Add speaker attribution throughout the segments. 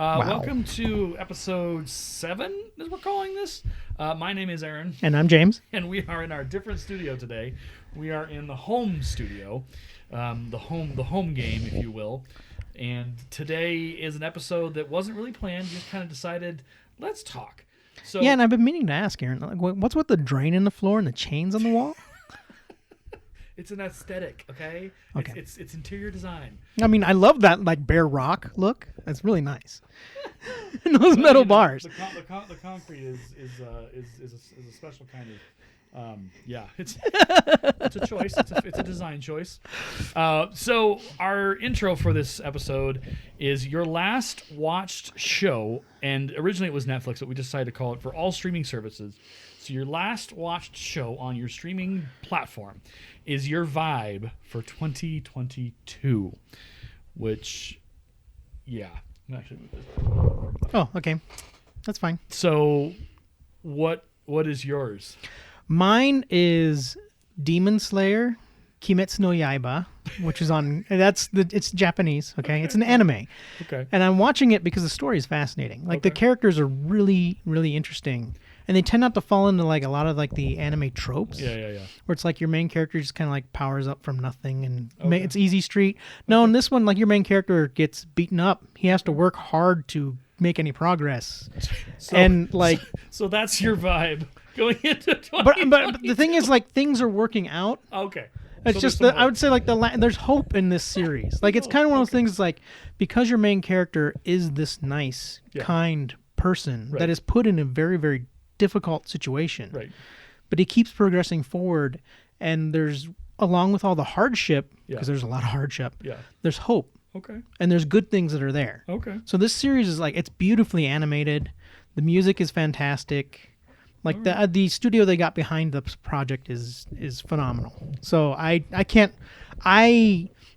Speaker 1: Wow.
Speaker 2: Welcome to episode 7, as we're calling this. My name is Aaron.
Speaker 1: And I'm James.
Speaker 2: And we are in our different studio today. We are in the home studio, the home game, if you will. And today is an episode that wasn't really planned. We just kind of decided, let's talk. So,
Speaker 1: yeah, and I've been meaning to ask, Aaron, like, what's with the drain in the floor and the chains on the wall?
Speaker 2: It's an aesthetic, okay?
Speaker 1: Okay.
Speaker 2: It's interior design.
Speaker 1: I mean, I love that like bare rock look. It's really nice. And those metal bars.
Speaker 2: The concrete is a special kind of it's a choice. It's a design choice. So our intro for this episode is your last watched show, and originally it was Netflix, but we decided to call it for all streaming services. So your last watched show on your streaming platform is your vibe for 2022, which, yeah, I'm actually move this.
Speaker 1: Oh, okay. That's fine.
Speaker 2: So what is yours?
Speaker 1: Mine is Demon Slayer Kimetsu no Yaiba, which is on, it's Japanese, okay? It's an anime.
Speaker 2: Okay.
Speaker 1: And I'm watching it because the story is fascinating. Like, the characters are really, really interesting. And they tend not to fall into, like, a lot of, like, the anime tropes.
Speaker 2: Yeah.
Speaker 1: Where it's like your main character just kind of, like, powers up from nothing and it's easy street. No, in this one, like, your main character gets beaten up. He has to work hard to make any progress.
Speaker 2: So that's your vibe going into 2022.
Speaker 1: But the thing is, like, things are working out.
Speaker 2: Okay.
Speaker 1: It's just I would say, like, there's hope in this series. Like, it's kind of one of those things, like, because your main character is this nice, kind person that is put in a very, very difficult situation.
Speaker 2: Right.
Speaker 1: But he keeps progressing forward, and there's, along with all the hardship, because there's a lot of hardship, there's hope.
Speaker 2: Okay.
Speaker 1: And there's good things that are there.
Speaker 2: Okay.
Speaker 1: So this series is, like, it's beautifully animated. The music is fantastic. Like, the studio they got behind the project is phenomenal. So I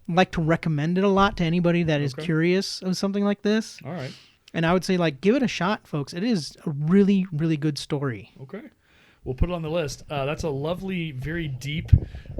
Speaker 1: like to recommend it a lot to anybody that is curious of something like this.
Speaker 2: All right.
Speaker 1: And I would say, like, give it a shot, folks. It is a really, really good story.
Speaker 2: Okay. We'll put it on the list. That's a lovely, very deep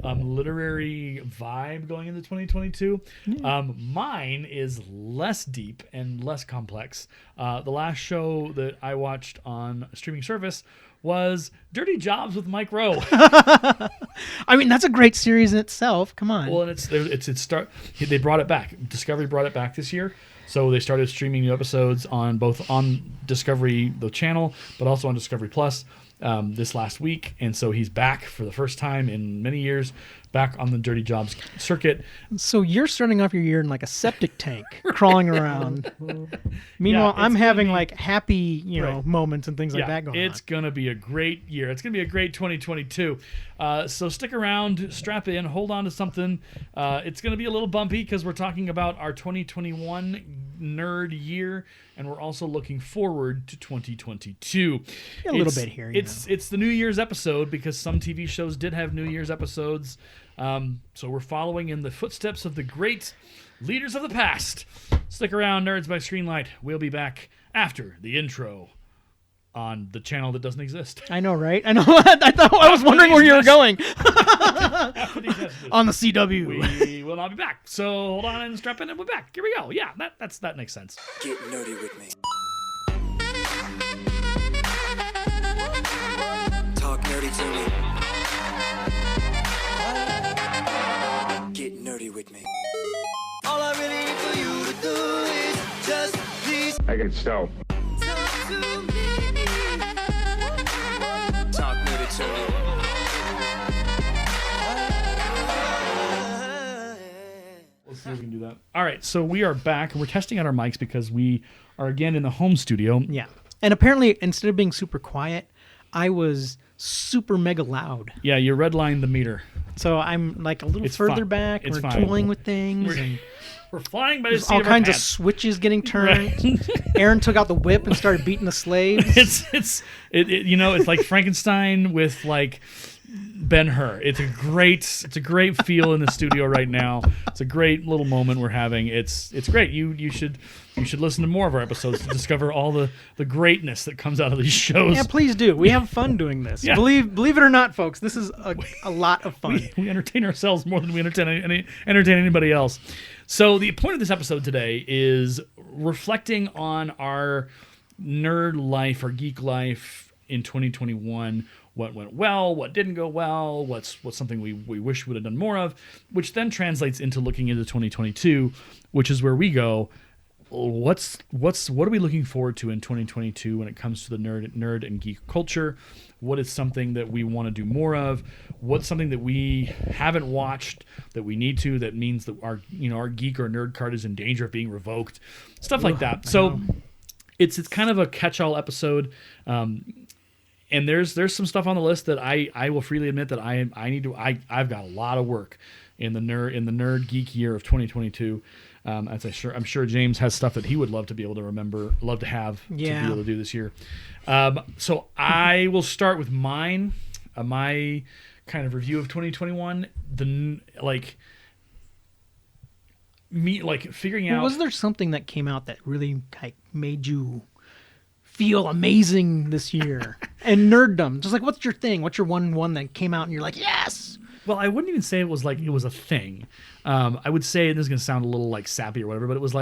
Speaker 2: literary vibe going into 2022. Yeah. Mine is less deep and less complex. The last show that I watched on a streaming service was Dirty Jobs with Mike Rowe.
Speaker 1: I mean, that's a great series in itself. Come on.
Speaker 2: Well, and they brought it back. Discovery brought it back this year. So they started streaming new episodes on Discovery, the channel, but also on Discovery Plus this last week. And so he's back for the first time in many years, back on the Dirty Jobs circuit.
Speaker 1: So you're starting off your year in like a septic tank, crawling around. Meanwhile, I'm having like happy, moments and things like that going on.
Speaker 2: It's going to be a great year. It's going to be a great 2022. So stick around, strap in, hold on to something. It's going to be a little bumpy because we're talking about our 2021 nerd year, and we're also looking forward to 2022.
Speaker 1: A little bit here.
Speaker 2: It's the New Year's episode because some TV shows did have New Year's episodes. So we're following in the footsteps of the great leaders of the past. Stick around, Nerds by Screenlight. We'll be back after the intro on the channel that doesn't exist.
Speaker 1: I know, right? I know. I was wondering where you were going. On the CW.
Speaker 2: We will not be back. So hold on and strap in and we're back. Here we go. Yeah, that makes sense.
Speaker 3: Get nerdy with me. Talk nerdy to me. Get nerdy with me. All I really need for you to do is just please.
Speaker 4: I can stop.
Speaker 3: Talk to me. Talk nerdy to me.
Speaker 2: Let's see if we can do that. All right, so we are back. We're testing out our mics because we are again in the home studio.
Speaker 1: Yeah. And apparently, instead of being super quiet, I was super mega loud.
Speaker 2: Yeah, you redlined the meter.
Speaker 1: So I'm like a little further back. We're toying with things.
Speaker 2: We're flying by the seat
Speaker 1: all
Speaker 2: of our
Speaker 1: kinds of
Speaker 2: pants.
Speaker 1: switches getting turned. Right. Aaron took out the whip and started beating the slaves.
Speaker 2: It's like Frankenstein with like Ben-Hur. It's a great feel in the studio right now. It's a great little moment we're having. It's great. You should listen to more of our episodes to discover all the greatness that comes out of these shows.
Speaker 1: Yeah, please do. We have fun doing this.
Speaker 2: Yeah.
Speaker 1: Believe it or not, folks, this is a lot of fun.
Speaker 2: We entertain ourselves more than we entertain anybody else. So the point of this episode today is reflecting on our nerd life, our geek life in 2021. What went well, what didn't go well, what's something we wish we would have done more of, which then translates into looking into 2022, which is where we go, what are we looking forward to in 2022 when it comes to the nerd and geek culture? What is something that we want to do more of? What's something that we haven't watched that we need to, that means that our geek or nerd card is in danger of being revoked? Stuff like that. So it's kind of a catch-all episode. And there's some stuff on the list that I will freely admit that I've got a lot of work in the nerd geek year of 2022. I'm sure James has stuff that he would love to be able to have to be able to do this year. So I will start with my kind of review of 2021. Figuring out.
Speaker 1: Was there something that came out that really made you feel amazing this year? And nerddom, just what's your thing? What's your one that came out and you're like, yes?
Speaker 2: Well, I wouldn't even say it was a thing. I would say, and this is going to sound a little sappy or whatever, but it was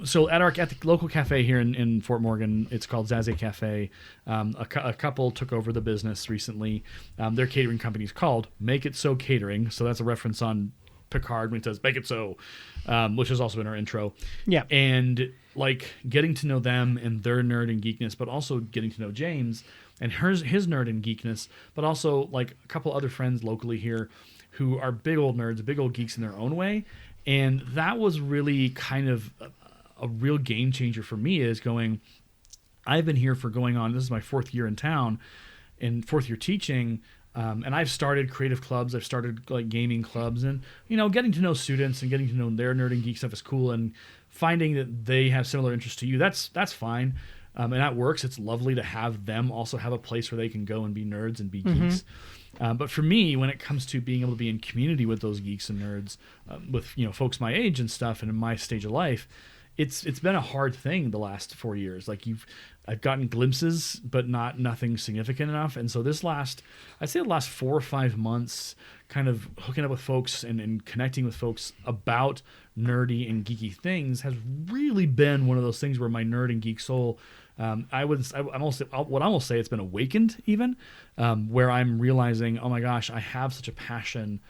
Speaker 2: so at the local cafe here in Fort Morgan, it's called Zaze Cafe. A couple took over the business recently. Their catering company is called Make It So Catering. So that's a reference on Picard when he says "Make It So," which is also in our intro.
Speaker 1: Yeah.
Speaker 2: And getting to know them and their nerd and geekness, but also getting to know James and his nerd and geekness, but also a couple other friends locally here who are big old nerds, big old geeks in their own way. And that was really kind of a real game changer for me, is going, I've been here for this is my 4th year in town and 4th year teaching. And I've started creative clubs. I've started gaming clubs, and getting to know students and getting to know their nerd and geek stuff is cool. And finding that they have similar interests to you, that's fine, and that works. It's lovely to have them also have a place where they can go and be nerds and be geeks. But for me, when it comes to being able to be in community with those geeks and nerds, with folks my age and stuff, and in my stage of life, it's been a hard thing the last 4 years. I've gotten glimpses, but nothing significant enough. And so the last 4 or 5 months, kind of hooking up with folks and connecting with folks about nerdy and geeky things has really been one of those things where my nerd and geek soul, I almost say it's been awakened even, where I'm realizing, oh my gosh, I have such a passion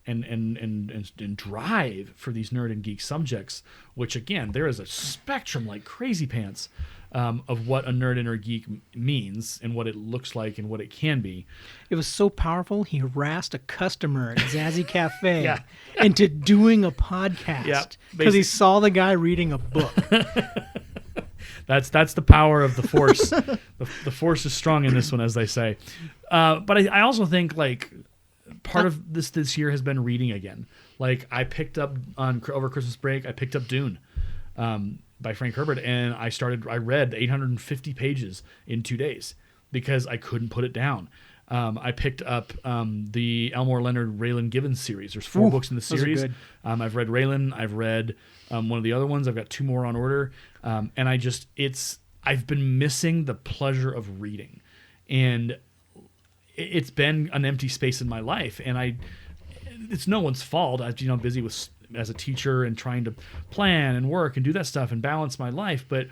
Speaker 2: and drive for these nerd and geek subjects, which again, there is a spectrum like crazy pants of what a nerd and a geek means and what it looks like and what it can be.
Speaker 1: It was so powerful, he harassed a customer at Zazie Cafe into doing a podcast because he saw the guy reading a book.
Speaker 2: That's the power of the Force. The Force is strong in this one, as they say. But I also think part of this year has been reading again. I picked up over Christmas break, I picked up Dune by Frank Herbert, and I read 850 pages in 2 days because I couldn't put it down. I picked up the Elmore Leonard Raylan Givens series. There's 4 books in the series.
Speaker 1: Those are good.
Speaker 2: I've read Raylan. I've read one of the other ones. I've got 2 more on order. And I've been missing the pleasure of reading. And it's been an empty space in my life. And it's no one's fault. I'm busy as a teacher and trying to plan and work and do that stuff and balance my life. But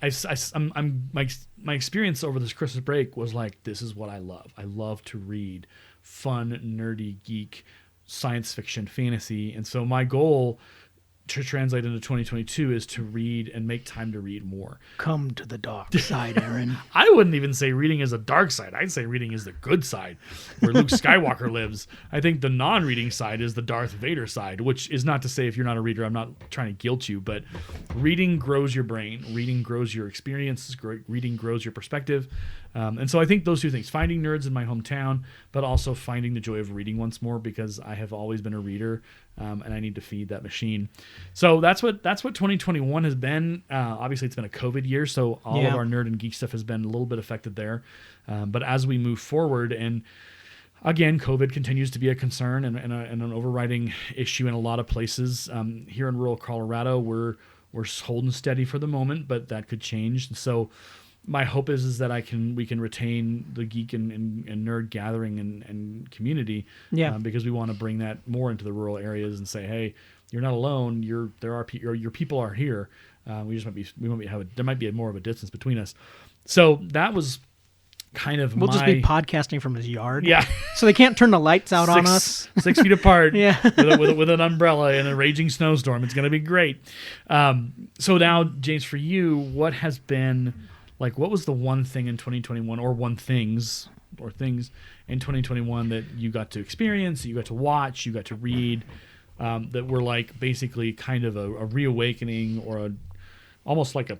Speaker 2: my experience over this Christmas break was this is what I love. I love to read fun, nerdy, geek, science fiction, fantasy. And so my goal to translate into 2022 is to read and make time to read more.
Speaker 1: Come to the dark side, Aaron.
Speaker 2: I wouldn't even say reading is a dark side. I'd say reading is the good side, where Luke Skywalker lives. I think the non-reading side is the Darth Vader side, which is not to say if you're not a reader, I'm not trying to guilt you, but reading grows your brain. Reading grows your experiences. Reading grows your perspective. And so I think those 2 things, finding nerds in my hometown, but also finding the joy of reading once more, because I have always been a reader, and I need to feed that machine. So that's what 2021 has been. Obviously, it's been a COVID year, so all of our nerd and geek stuff has been a little bit affected there. But as we move forward, and Again, COVID continues to be a concern and an overriding issue in a lot of places. Here in rural Colorado, we're holding steady for the moment, but that could change. So my hope is that we can retain the geek and nerd gathering and community, because we want to bring that more into the rural areas and say, hey, you're not alone. Your people are here. There might be more of a distance between us. So that was kind of
Speaker 1: we'll just be podcasting from his yard.
Speaker 2: Yeah.
Speaker 1: So they can't turn the lights out on us.
Speaker 2: 6 feet apart.
Speaker 1: Yeah.
Speaker 2: with an umbrella in a raging snowstorm. It's going to be great. So now, James, for you, what has been what was the one thing in 2021 or things in 2021 that you got to experience, that you got to watch, you got to read, that were basically kind of a reawakening or almost like a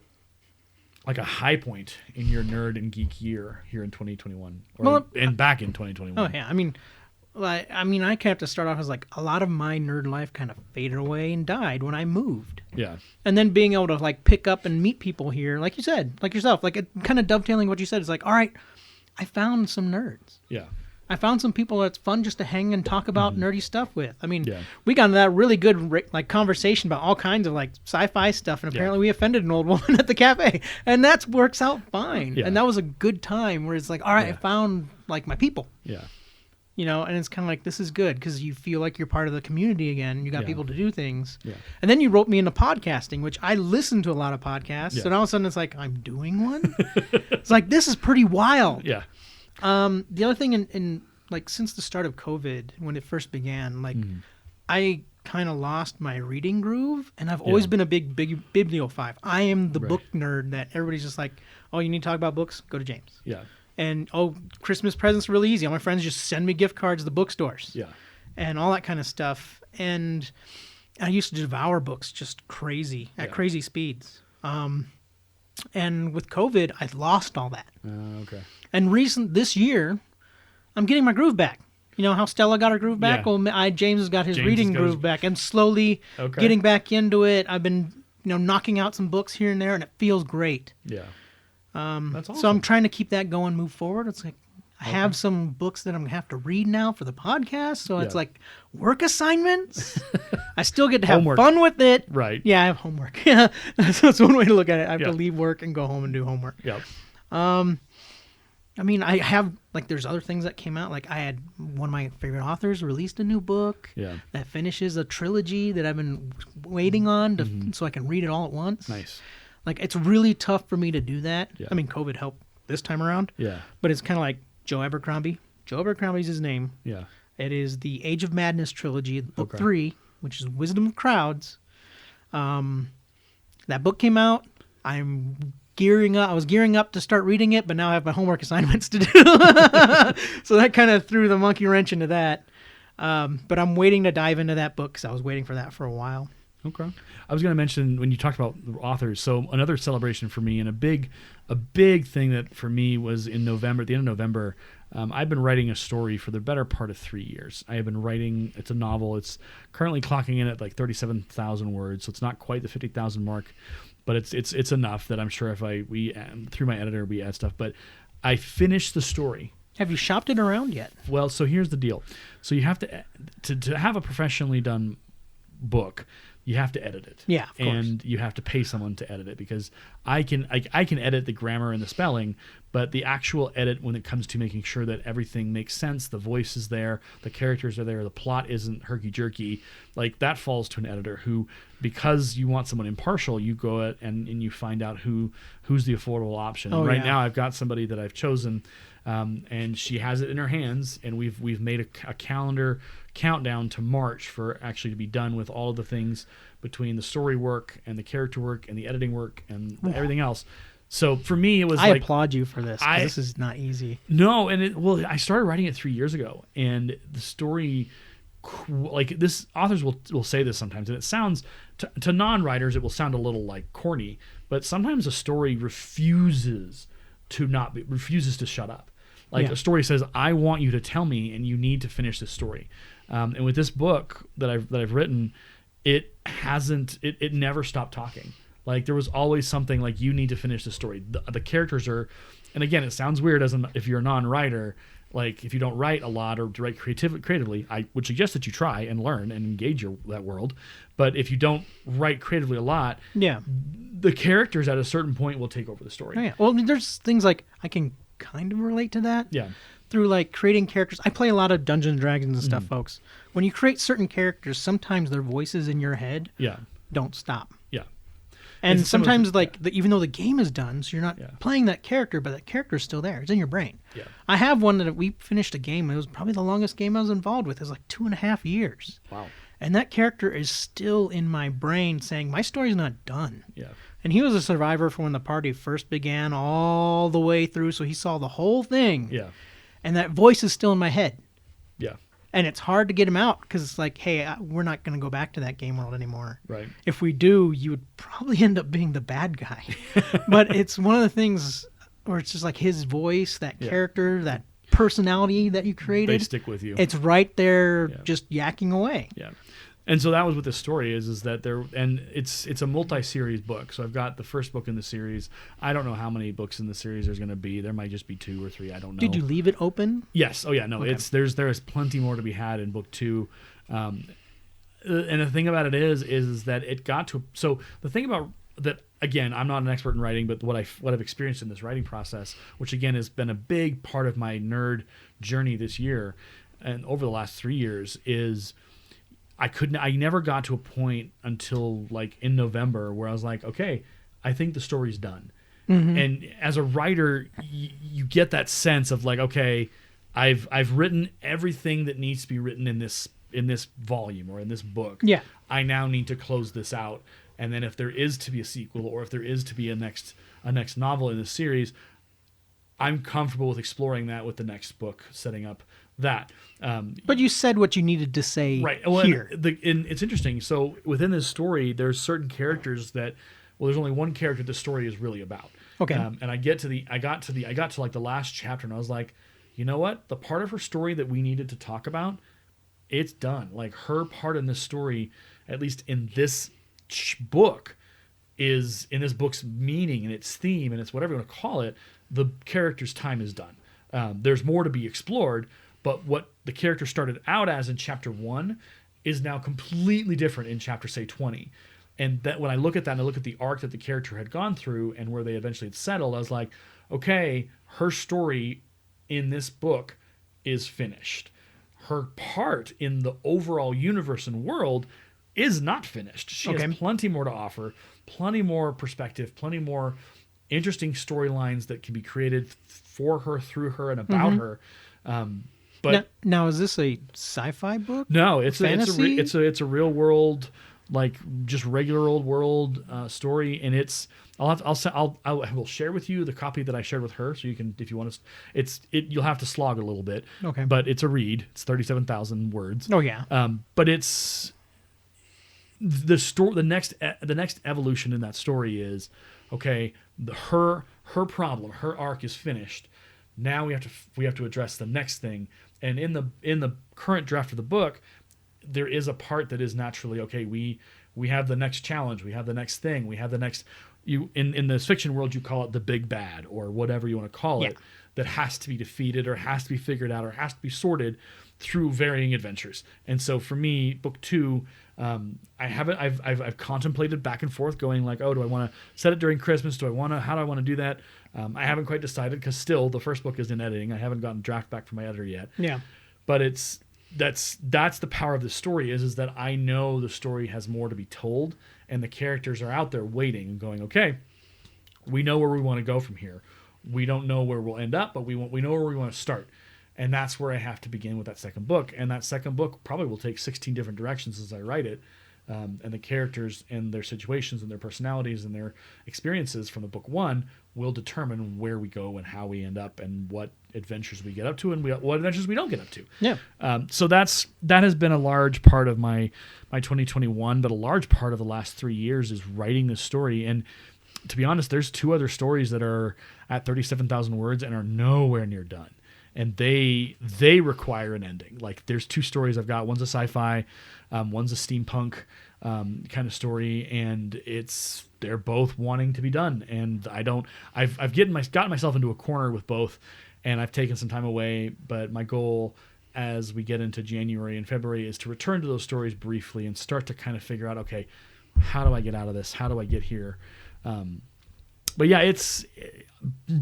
Speaker 2: high point in your nerd and geek year here in 2021 and back in 2021.
Speaker 1: Oh yeah, I kind of have to start off as a lot of my nerd life kind of faded away and died when I moved.
Speaker 2: Yeah.
Speaker 1: And then being able to pick up and meet people here, like you said, like yourself, it kind of dovetailing what you said. It's all right, I found some nerds.
Speaker 2: Yeah.
Speaker 1: I found some people that's fun just to hang and talk about nerdy stuff with. We got into that really good conversation about all kinds of sci-fi stuff, and apparently we offended an old woman at the cafe, and that works out fine.
Speaker 2: Yeah.
Speaker 1: And that was a good time where it's all right, I found my people.
Speaker 2: Yeah.
Speaker 1: And it's kind of this is good because you feel like you're part of the community again. You got people to do things.
Speaker 2: Yeah.
Speaker 1: And then you wrote me into podcasting, which I listen to a lot of podcasts. Yeah. And all of a sudden it's I'm doing one. It's this is pretty wild.
Speaker 2: Yeah.
Speaker 1: The other thing in since the start of COVID, when it first began, I kind of lost my reading groove, and I've always been a big bibliophile. I am the book nerd that everybody's just oh, you need to talk about books? Go to James.
Speaker 2: Yeah.
Speaker 1: And Christmas presents are really easy. All my friends just send me gift cards to the bookstores.
Speaker 2: Yeah.
Speaker 1: And all that kind of stuff. And I used to devour books just crazy at crazy speeds. And with COVID, I lost all that.
Speaker 2: Okay.
Speaker 1: And this year, I'm getting my groove back. You know how Stella got her groove back?
Speaker 2: Yeah.
Speaker 1: Well, James has got his reading groove back. I'm slowly getting back into it. I've been, knocking out some books here and there, and it feels great.
Speaker 2: Yeah. That's awesome.
Speaker 1: So I'm trying to keep that going, move forward. It's I have some books that I'm going to have to read now for the podcast. So it's work assignments. I still get to have fun with it.
Speaker 2: Right.
Speaker 1: Yeah, I have homework. Yeah. So that's one way to look at it. I have to leave work and go home and do homework.
Speaker 2: Yep.
Speaker 1: I have, there's other things that came out. I had one of my favorite authors released a new book that finishes a trilogy that I've been waiting on so I can read it all at once.
Speaker 2: Nice.
Speaker 1: It's really tough for me to do that.
Speaker 2: Yeah.
Speaker 1: COVID helped this time around.
Speaker 2: Yeah.
Speaker 1: But it's kind of like Joe Abercrombie. Joe Abercrombie's his name.
Speaker 2: Yeah.
Speaker 1: It is the Age of Madness trilogy, book 3, which is Wisdom of Crowds. That book came out. I'm gearing up. I was gearing up to start reading it, but now I have my homework assignments to do. So that kind of threw the monkey wrench into that. But I'm waiting to dive into that book because I was waiting for that for a while.
Speaker 2: Okay. I was going to mention when you talked about the authors, so another celebration for me and a big thing that for me was in November, at the end of November, I've been writing a story for the better part of 3 years. I have been writing, it's a novel. It's currently clocking in at 37,000 words, so it's not quite the 50,000 mark, but it's enough that I'm sure if through my editor, we add stuff. But I finished the story.
Speaker 1: Have you shopped it around yet?
Speaker 2: Well, so here's the deal. So you have to have a professionally done book, you have to edit it.
Speaker 1: Yeah, of course.
Speaker 2: And you have to pay someone to edit it because I can edit the grammar and the spelling, but the actual edit when it comes to making sure that everything makes sense, the voice is there, the characters are there, the plot isn't herky-jerky, that falls to an editor who, because you want someone impartial, you go out and you find out who's the affordable option. And now I've got somebody that I've chosen, and she has it in her hands, and we've made a calendar countdown to March for actually to be done with all of the things between the story work and the character work and the editing work and everything else. So for me, it was
Speaker 1: I applaud you for this. This is not easy.
Speaker 2: No, and I started writing it 3 years ago, and the story, this authors will say this sometimes, and it sounds to non-writers it will sound a little corny, but sometimes a story refuses to shut up. A story says, I want you to tell me, and you need to finish this story. And with this book that I've written, it never stopped talking. There was always something you need to finish the story. The characters are, and again, it sounds weird if you're a non-writer, Like, if you don't write a lot or write creatively, I would suggest that you try and learn and engage that world. But if you don't write creatively a lot, the characters at a certain point will take over the story.
Speaker 1: Oh, yeah. Well, there's things like I can kind of relate to that.
Speaker 2: Yeah.
Speaker 1: Through like creating characters. I play a lot of Dungeons and Dragons and stuff, folks. When you create certain characters, sometimes their voices in your head don't stop.
Speaker 2: Yeah.
Speaker 1: And sometimes even though the game is done, so you're not playing that character, but that character is still there. It's in your brain.
Speaker 2: Yeah.
Speaker 1: I have one that we finished a game. It was probably the longest game I was involved with. It was like 2.5 years.
Speaker 2: Wow.
Speaker 1: And that character is still in my brain saying, my story's not done.
Speaker 2: Yeah.
Speaker 1: And he was a survivor from when the party first began all the way through, so he saw the whole thing.
Speaker 2: Yeah.
Speaker 1: And that voice is still in my head.
Speaker 2: Yeah.
Speaker 1: And it's hard to get him out because it's like, hey, we're not going to go back to that game world anymore.
Speaker 2: Right.
Speaker 1: If we do, you would probably end up being the bad guy. But it's one of the things where it's just like his voice, that character, that personality that you created.
Speaker 2: They stick with you.
Speaker 1: It's right there just yakking away.
Speaker 2: Yeah. And so that was what the story is that it's a multi-series book. So I've got the first book in the series. I don't know how many books in the series there's going to be. There might just be 2 or 3. I don't know.
Speaker 1: Did you leave it open?
Speaker 2: Yes. Oh yeah. No.
Speaker 1: Okay.
Speaker 2: There is plenty more to be had in book 2. And the thing about it is that it got to. So the thing about that, again, I'm not an expert in writing, but what I've experienced in this writing process, which again has been a big part of my nerd journey this year and over the last 3 years, is I never got to a point until like in November where I was like, okay, I think the story's done. Mm-hmm. And as a writer, you get that sense of like, okay, I've written everything that needs to be written in this volume or in this book.
Speaker 1: Yeah.
Speaker 2: I now need to close this out. And then if there is to be a sequel or if there is to be a next novel in the series, I'm comfortable with exploring that with the next book, setting up that.
Speaker 1: But you said what you needed to say
Speaker 2: here. And it's interesting. So within this story, there's certain characters that, there's only one character the story is really about.
Speaker 1: Okay.
Speaker 2: And I got to like the last chapter, and I was like, you know what? The part of her story that we needed to talk about, it's done. Like her part in this story, at least in this book, is in this book's meaning and its theme and its whatever you want to call it. The character's time is done. There's more to be explored. But what the character started out as in chapter 1 is now completely different in chapter, say, 20. And that when I look at that and I look at the arc that the character had gone through and where they eventually had settled, I was like, okay, her story in this book is finished. Her part in the overall universe and world is not finished. She has plenty more to offer, plenty more perspective, plenty more interesting storylines that can be created for her, through her, and about her. But
Speaker 1: now is this a sci-fi book?
Speaker 2: No, it's a real world, like just regular old world story, and it's I will share with you the copy that I shared with her, so you can, if you want to. You'll have to slog a little bit,
Speaker 1: okay?
Speaker 2: But it's a read. It's 37,000 words.
Speaker 1: Oh yeah.
Speaker 2: But it's the story. The next evolution in that story is okay. Her problem, her arc is finished. Now we have to address the next thing. And in the current draft of the book, there is a part that is naturally okay. We have the next challenge. We have the next thing. We have the next. In this fiction world, you call it the big bad or whatever you want to call it. That has to be defeated or has to be figured out or has to be sorted through varying adventures. And so for me, book 2, I've contemplated back and forth, going like, oh, do I want to set it during Christmas? How do I want to do that? I haven't quite decided because still the first book is in editing. I haven't gotten draft back from my editor yet.
Speaker 1: Yeah.
Speaker 2: But that's the power of the story is that I know the story has more to be told and the characters are out there waiting and going, okay, we know where we want to go from here. We don't know where we'll end up, but we know where we want to start. And that's where I have to begin with that second book. And that second book probably will take 16 different directions as I write it. And the characters and their situations and their personalities and their experiences from the book 1 will determine where we go and how we end up and what adventures we get up to and what adventures we don't get up to.
Speaker 1: Yeah.
Speaker 2: So that has been a large part of my 2021, but a large part of the last 3 years is writing this story. And to be honest, there's 2 other stories that are at 37,000 words and are nowhere near done. And they require an ending. Like there's 2 stories I've got. One's a sci-fi, one's a steampunk kind of story, and they're both wanting to be done, and I've gotten myself into a corner with both, and I've taken some time away, but my goal as we get into January and February is to return to those stories briefly and start to kind of figure out, okay, how do I get out of this? How do I get here? But yeah,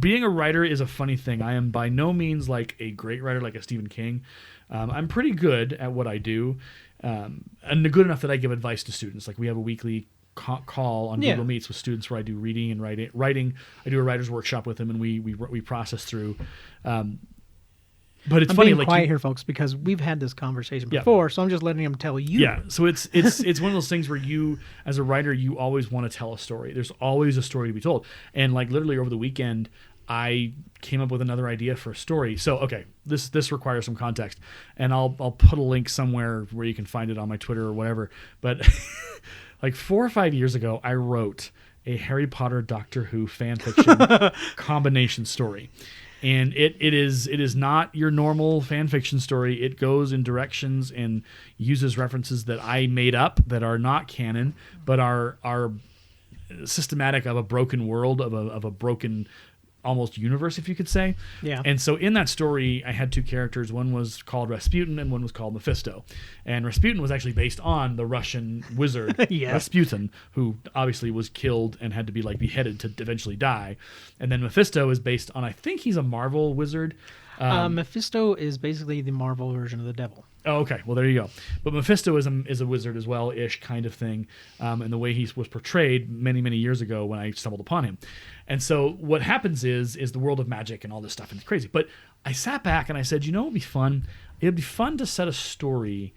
Speaker 2: being a writer is a funny thing. I am by no means like a great writer like a Stephen King. I'm pretty good at what I do, and good enough that I give advice to students. Like we have a weekly call on Google Meets with students where I do reading and writing. I do a writer's workshop with them, and we process through. But it's funny.
Speaker 1: Being
Speaker 2: like
Speaker 1: quiet here, folks, because we've had this conversation before, so I'm just letting him tell you.
Speaker 2: Yeah, so it's one of those things where you, as a writer, you always want to tell a story. There's always a story to be told, and like literally over the weekend, I came up with another idea for a story. So okay, this requires some context, and I'll put a link somewhere where you can find it on my Twitter or whatever. But like 4 or 5 years ago, I wrote a Harry Potter Doctor Who fan fiction combination story. And it is not your normal fan fiction story. It goes in directions and uses references that I made up that are not canon, but are systematic of a broken world, of a broken almost universe, if you could say.
Speaker 1: Yeah.
Speaker 2: And so in that story, I had two characters. One was called Rasputin and one was called Mephisto. And Rasputin was actually based on the Russian wizard Rasputin, who obviously was killed and had to be like beheaded to eventually die. And then Mephisto is based on, I think he's a Marvel wizard.
Speaker 1: Mephisto is basically the Marvel version of the devil.
Speaker 2: Oh, okay. Well, there you go. But Mephisto is a wizard as well-ish kind of thing, and the way he was portrayed many, many years ago when I stumbled upon him. And so what happens is the world of magic and all this stuff, and it's crazy. But I sat back and I said, you know what would be fun? It would be fun to set a story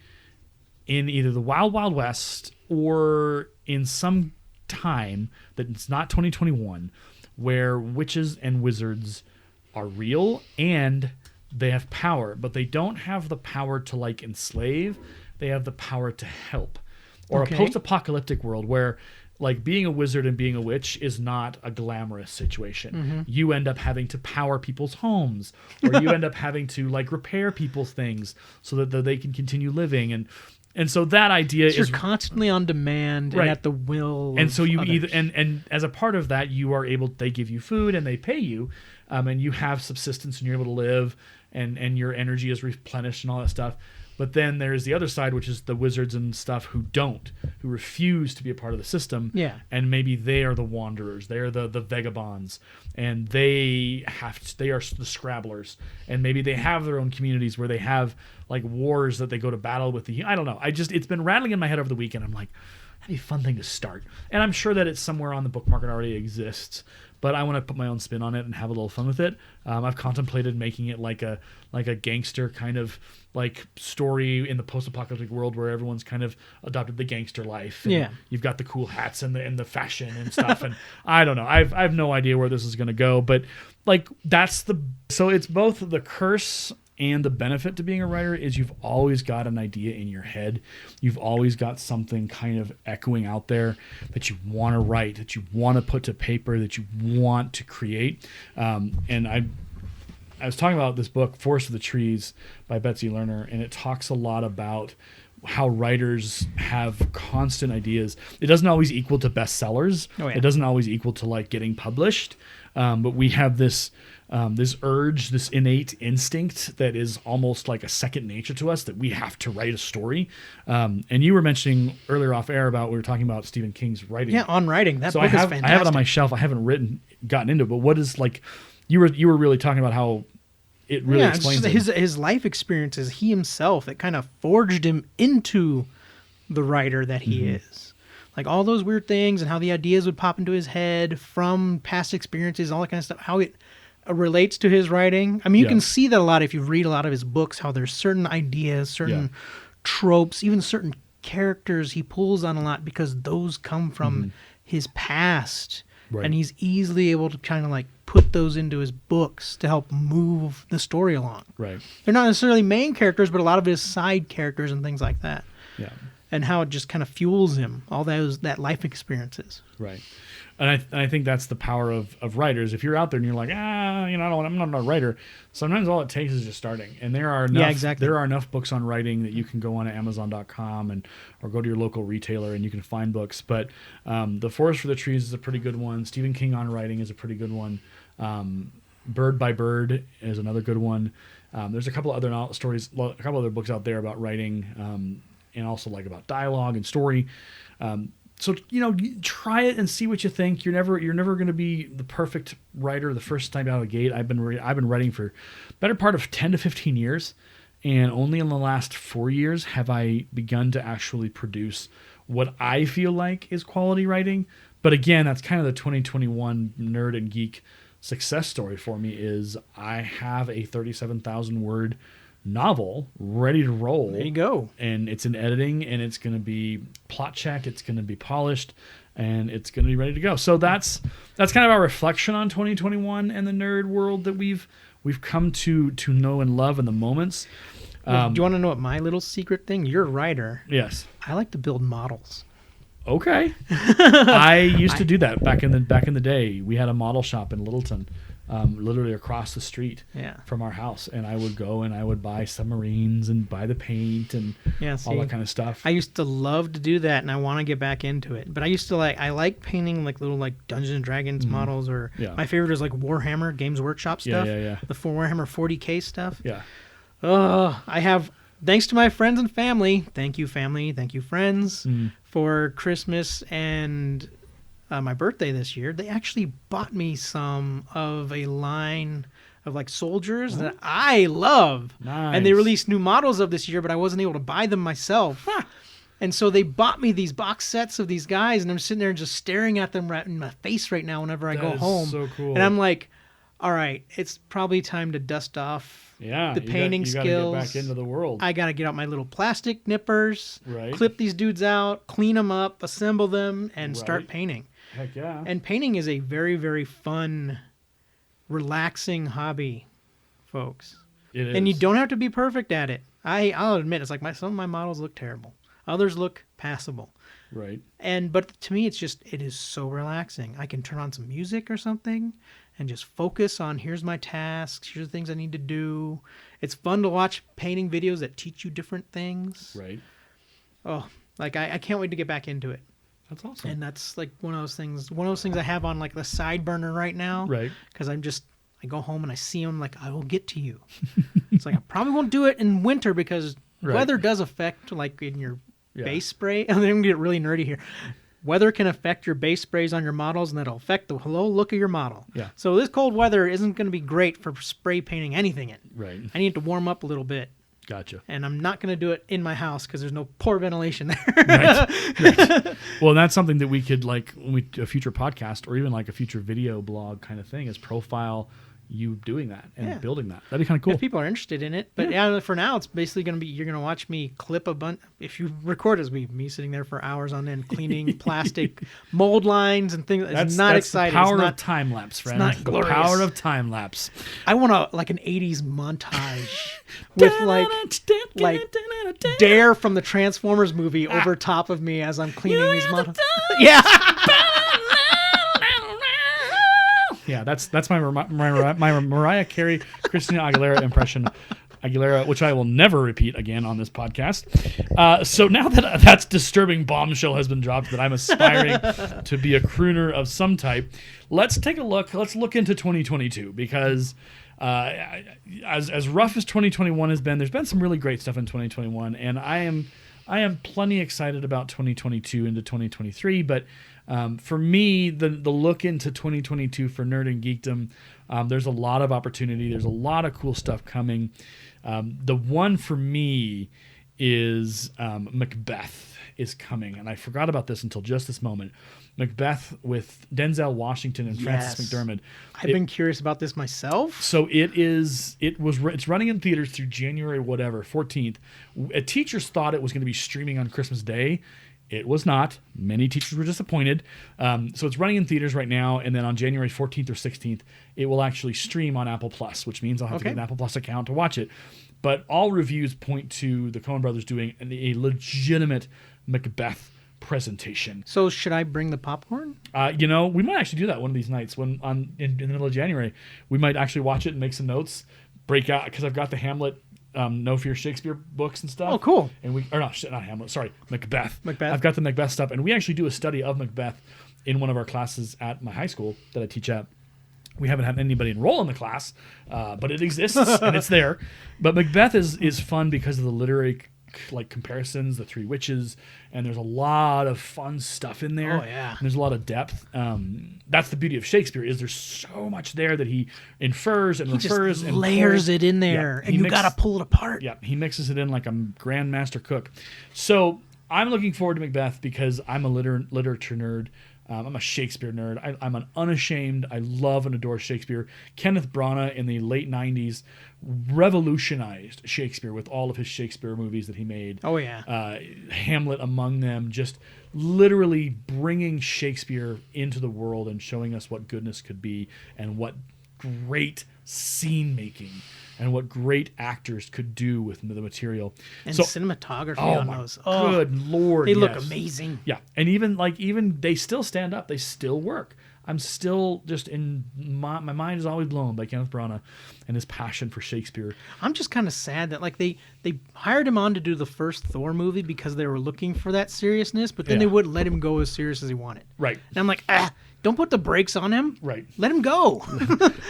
Speaker 2: in either the Wild Wild West or in some time that it's not 2021, where witches and wizards are real and they have power, but they don't have the power to like enslave. They have the power to help. Or a post-apocalyptic world where like being a wizard and being a witch is not a glamorous situation. Mm-hmm. You end up having to power people's homes, or you end up having to like repair people's things so that they can continue living. And so that idea is
Speaker 1: you're constantly on demand and at the will.
Speaker 2: And so you
Speaker 1: others.
Speaker 2: either and as a part of that, you are able. They give you food and they pay you, and you have subsistence and you're able to live, and your energy is replenished and all that stuff. But then there's the other side, which is the wizards and stuff who refuse to be a part of the system.
Speaker 1: Yeah.
Speaker 2: And maybe they are the wanderers. They are the vagabonds. And they are the scrabblers. And maybe they have their own communities where they have like wars that they go to battle with I don't know. It's been rattling in my head over the weekend. I'm like, that'd be a fun thing to start. And I'm sure that it's somewhere on the book market already exists. But I want to put my own spin on it and have a little fun with it. I've contemplated making it like a gangster kind of like story in the post-apocalyptic world where everyone's kind of adopted the gangster life. And you've got the cool hats and the fashion and stuff. And I don't know. I have no idea where this is going to go. But like so it's both the curse and the benefit to being a writer is you've always got an idea in your head. You've always got something kind of echoing out there that you want to write, that you want to put to paper, that you want to create. And I was talking about this book, Forest of the Trees by Betsy Lerner, and it talks a lot about how writers have constant ideas. It doesn't always equal to bestsellers. Oh, yeah. It doesn't always equal to like getting published. But we have this urge, this innate instinct that is almost like a second nature to us that we have to write a story. And you were mentioning earlier off air about, we were talking about Stephen King's writing.
Speaker 1: Yeah, on writing. That book is fantastic.
Speaker 2: I have it on my shelf. I haven't gotten into it, but what is like, you were really talking about how it really explains
Speaker 1: his life experiences, he himself, that kind of forged him into the writer that he is. Like all those weird things and how the ideas would pop into his head from past experiences, all that kind of stuff, how it relates to his writing. I mean, you can see that a lot if you read a lot of his books, how there's certain ideas, certain tropes, even certain characters he pulls on a lot because those come from his past. Right. And he's easily able to kind of like put those into his books to help move the story along.
Speaker 2: Right.
Speaker 1: They're not necessarily main characters, but a lot of his side characters and things like that.
Speaker 2: Yeah.
Speaker 1: and how it just kind of fuels him, all that life experiences.
Speaker 2: Right. And I think that's the power of writers. If you're out there and you're like, I'm not a writer, sometimes all it takes is just starting. And there are enough books on writing that you can go on to Amazon.com or go to your local retailer and you can find books. But The Forest for the Trees is a pretty good one. Stephen King on writing is a pretty good one. Bird by Bird is another good one. There's a couple other stories, a couple other books out there about writing, and also like about dialogue and story. So, try it and see what you think. You're never going to be the perfect writer the first time out of the gate. I've been writing for better part of 10 to 15 years, and only in the last 4 years have I begun to actually produce what I feel like is quality writing. But again, that's kind of the 2021 nerd and geek success story for me. Is I have a 37,000 word novel ready to roll.
Speaker 1: There you go.
Speaker 2: And it's in editing, and it's going to be plot checked, it's going to be polished, and it's going to be ready to go. So that's kind of our reflection on 2021 and the nerd world that we've come to know and love in the moments.
Speaker 1: Do you want to know what my little secret thing? You're a writer.
Speaker 2: Yes.
Speaker 1: I like to build models.
Speaker 2: Okay. I used to do that back in the day. We had a model shop in Littleton, literally across the street from our house, and I would go and I would buy submarines and buy the paint and all that kind of stuff.
Speaker 1: I used to love to do that, and I want to get back into it. But I like painting like little like Dungeons and Dragons models, or my favorite is like Warhammer Games Workshop stuff. The Warhammer 40K stuff.
Speaker 2: Yeah.
Speaker 1: I have, thanks to my friends and family. Thank you, family. Thank you, friends, for Christmas and my birthday this year. They actually bought me some of a line of like soldiers that I love.
Speaker 2: Nice.
Speaker 1: And they released new models of this year, but I wasn't able to buy them myself. And so they bought me these box sets of these guys, and I'm sitting there just staring at them right in my face right now whenever I go home.
Speaker 2: So cool.
Speaker 1: And I'm like, all right, it's probably time to dust off the painting skills.
Speaker 2: You gotta get back into the world.
Speaker 1: I got to get out my little plastic nippers, clip these dudes out, clean them up, assemble them, and start painting.
Speaker 2: Heck yeah.
Speaker 1: And painting is a very, very fun, relaxing hobby, folks.
Speaker 2: It is.
Speaker 1: And you don't have to be perfect at it. I'll admit, it's like some of my models look terrible. Others look passable.
Speaker 2: Right.
Speaker 1: But to me, it is so relaxing. I can turn on some music or something and just focus on, here's my tasks, here's the things I need to do. It's fun to watch painting videos that teach you different things.
Speaker 2: Right.
Speaker 1: Oh, like I can't wait to get back into it.
Speaker 2: That's awesome.
Speaker 1: And that's like one of those things I have on like the side burner right now.
Speaker 2: Right.
Speaker 1: Because I go home and I see them, like, I will get to you. It's like, I probably won't do it in winter because weather does affect, like in your base spray. And then I'm going to get really nerdy here. Weather can affect your base sprays on your models, and that'll affect the whole look of your model. Yeah. So this cold weather isn't going to be great for spray painting anything in.
Speaker 2: Right. I
Speaker 1: need to warm up a little bit.
Speaker 2: Gotcha.
Speaker 1: And I'm not going to do it in my house because there's no poor ventilation there.
Speaker 2: Right. Well, that's something that we could, like, a future podcast or even like a future video blog kind of thing is profile you doing that and building that. That'd be kind of cool.
Speaker 1: If people are interested in it. But for now, it's basically going to be, you're going to watch me clip a bunch. If you record as me sitting there for hours on end cleaning plastic mold lines and things. It's not exciting.
Speaker 2: The power of time lapse, friend.
Speaker 1: It's not glorious.
Speaker 2: The power of time lapse.
Speaker 1: I want an 80s montage with like Dare from the Transformers movie over top of me as I'm cleaning these models. Yeah.
Speaker 2: Yeah, that's my Mariah Carey, Christina Aguilera impression. Aguilera, which I will never repeat again on this podcast. So now that that's disturbing bombshell has been dropped, that I'm aspiring to be a crooner of some type, let's take a look. Let's look into 2022 because as rough as 2021 has been, there's been some really great stuff in 2021, and I am plenty excited about 2022 into 2023. But for me, the look into 2022 for Nerd and Geekdom, there's a lot of opportunity. There's a lot of cool stuff coming. The one for me is Macbeth is coming, and I forgot about this until just this moment. Macbeth with Denzel Washington and Frances McDormand.
Speaker 1: I've been curious about this myself.
Speaker 2: So it's running in theaters through January 14th. Teachers thought it was going to be streaming on Christmas Day. It was not. Many teachers were disappointed. So it's running in theaters right now, and then on January 14th or 16th, it will actually stream on Apple Plus, which means I'll have to get an Apple Plus account to watch it. But all reviews point to the Coen brothers doing a legitimate Macbeth presentation.
Speaker 1: So should I bring the popcorn?
Speaker 2: We might actually do that one of these nights in the middle of January. We might actually watch it and make some notes, break out, because I've got the Hamlet, No Fear Shakespeare books and stuff.
Speaker 1: Oh, cool.
Speaker 2: And not Hamlet, sorry, Macbeth.
Speaker 1: Macbeth.
Speaker 2: I've got the Macbeth stuff, and we actually do a study of Macbeth in one of our classes at my high school that I teach at. We haven't had anybody enroll in the class, but it exists and it's there. But Macbeth is fun because of the literary comparisons, the Three Witches, and there's a lot of fun stuff in there.
Speaker 1: Oh yeah,
Speaker 2: and there's a lot of depth. That's the beauty of Shakespeare, is there's so much there that he infers and refers and
Speaker 1: layers it in there, and you gotta pull it apart.
Speaker 2: Yeah, he mixes it in like a grandmaster cook. So I'm looking forward to Macbeth because I'm a literature nerd. I'm a Shakespeare nerd. I'm an unashamed. I love and adore Shakespeare. Kenneth Branagh in the late 90s revolutionized Shakespeare with all of his Shakespeare movies that he made.
Speaker 1: Oh, yeah.
Speaker 2: Hamlet among them, just literally bringing Shakespeare into the world and showing us what goodness could be and what great scene making and what great actors could do with the material.
Speaker 1: And cinematography on those.
Speaker 2: Oh, good Lord.
Speaker 1: They look amazing.
Speaker 2: Yeah. And even they still stand up. They still work. I'm still just my mind is always blown by Kenneth Branagh and his passion for Shakespeare.
Speaker 1: I'm just kind of sad that they hired him on to do the first Thor movie because they were looking for that seriousness, but then they wouldn't let him go as serious as he wanted.
Speaker 2: Right.
Speaker 1: And I'm like, don't put the brakes on him.
Speaker 2: Right.
Speaker 1: Let him go.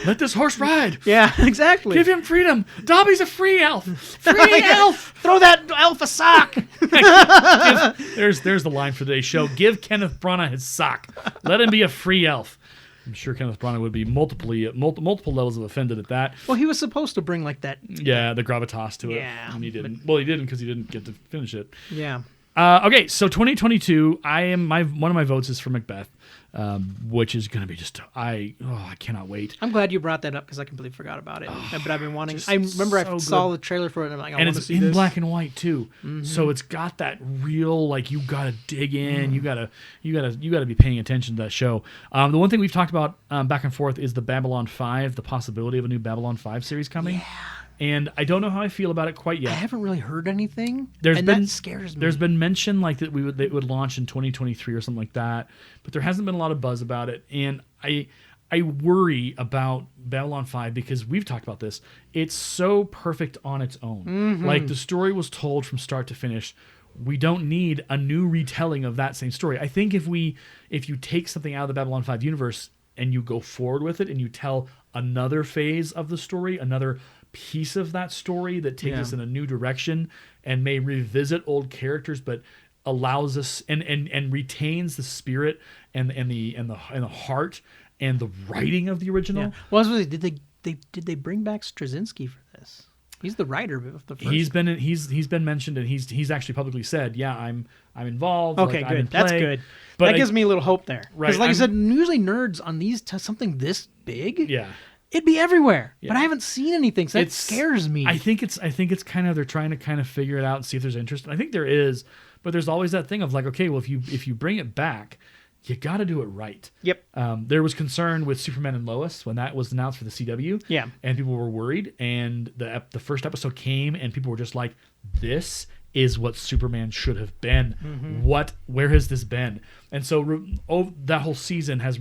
Speaker 2: Let this horse ride.
Speaker 1: Yeah, exactly.
Speaker 2: Give him freedom. Dobby's a free elf. Free elf.
Speaker 1: Throw that elf a sock.
Speaker 2: There's the line for today's show. Give Kenneth Branagh his sock. Let him be a free elf. I'm sure Kenneth Branagh would be multiple levels of offended at that.
Speaker 1: Well, he was supposed to bring like that.
Speaker 2: Yeah, the gravitas to it.
Speaker 1: Yeah.
Speaker 2: And he didn't. Well, he didn't because he didn't get to finish it.
Speaker 1: Yeah.
Speaker 2: Okay, so 2022, one of my votes is for Macbeth, which is going to be I cannot wait.
Speaker 1: I'm glad you brought that up because I completely forgot about it. But I've been wanting. I remember I saw the trailer for it, and I'm like, I want to see this.
Speaker 2: And it's in black and white too, so it's got that real you gotta dig in, you gotta be paying attention to that show. The one thing we've talked about back and forth is the Babylon 5, the possibility of a new Babylon 5 series coming. Yeah. And I don't know how I feel about it quite yet. I
Speaker 1: haven't really heard anything. That scares me.
Speaker 2: There's been mention that it would launch in 2023 or something like that, but there hasn't been a lot of buzz about it. And I worry about Babylon 5 because we've talked about this. It's so perfect on its own. Mm-hmm. The story was told from start to finish. We don't need a new retelling of that same story. I think if you take something out of the Babylon 5 universe and you go forward with it and you tell another phase of the story, another piece of that story that takes us in a new direction and may revisit old characters, but allows us and retains the spirit and the heart and the writing of the original.
Speaker 1: Yeah. Well, did they bring back Straczynski for this? He's the writer of the first.
Speaker 2: He's been mentioned, and he's actually publicly said, "Yeah, I'm involved."
Speaker 1: Okay, good.
Speaker 2: I'm in play.
Speaker 1: That's good. But that gives me a little hope there.
Speaker 2: Right.
Speaker 1: Because, I said, usually nerds on these something this big.
Speaker 2: Yeah.
Speaker 1: It'd be everywhere, but I haven't seen anything, so that scares me.
Speaker 2: I think it's kind of they're trying to kind of figure it out and see if there's interest. And I think there is, but there's always that thing of okay, well, if you bring it back, you got to do it right.
Speaker 1: Yep.
Speaker 2: There was concern with Superman and Lois when that was announced for the CW.
Speaker 1: Yeah.
Speaker 2: And people were worried, and the first episode came, and people were just like, "This is what Superman should have been. Mm-hmm. Where has this been?" And so that whole season has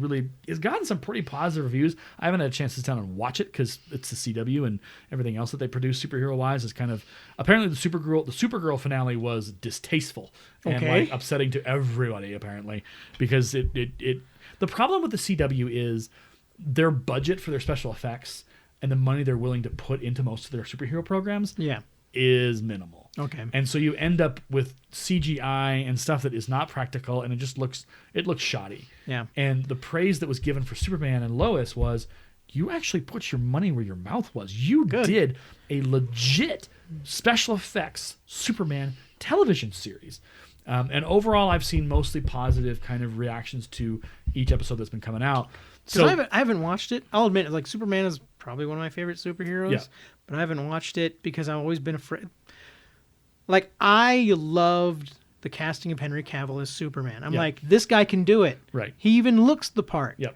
Speaker 2: gotten some pretty positive reviews. I haven't had a chance to sit down and watch it because it's the CW and everything else that they produce superhero wise is kind of apparently the Supergirl finale was distasteful and upsetting to everybody apparently because it the problem with the CW is their budget for their special effects and the money they're willing to put into most of their superhero programs is minimal.
Speaker 1: Okay.
Speaker 2: And so you end up with CGI and stuff that is not practical, and it looks shoddy.
Speaker 1: Yeah.
Speaker 2: And the praise that was given for Superman and Lois was, you actually put your money where your mouth was. You did a legit special effects Superman television series. And overall, I've seen mostly positive kind of reactions to each episode that's been coming out. So
Speaker 1: I haven't watched it. I'll admit, Superman is probably one of my favorite superheroes, but I haven't watched it because I've always been afraid. I loved the casting of Henry Cavill as Superman. I'm like, this guy can do it.
Speaker 2: Right.
Speaker 1: He even looks the part.
Speaker 2: Yep.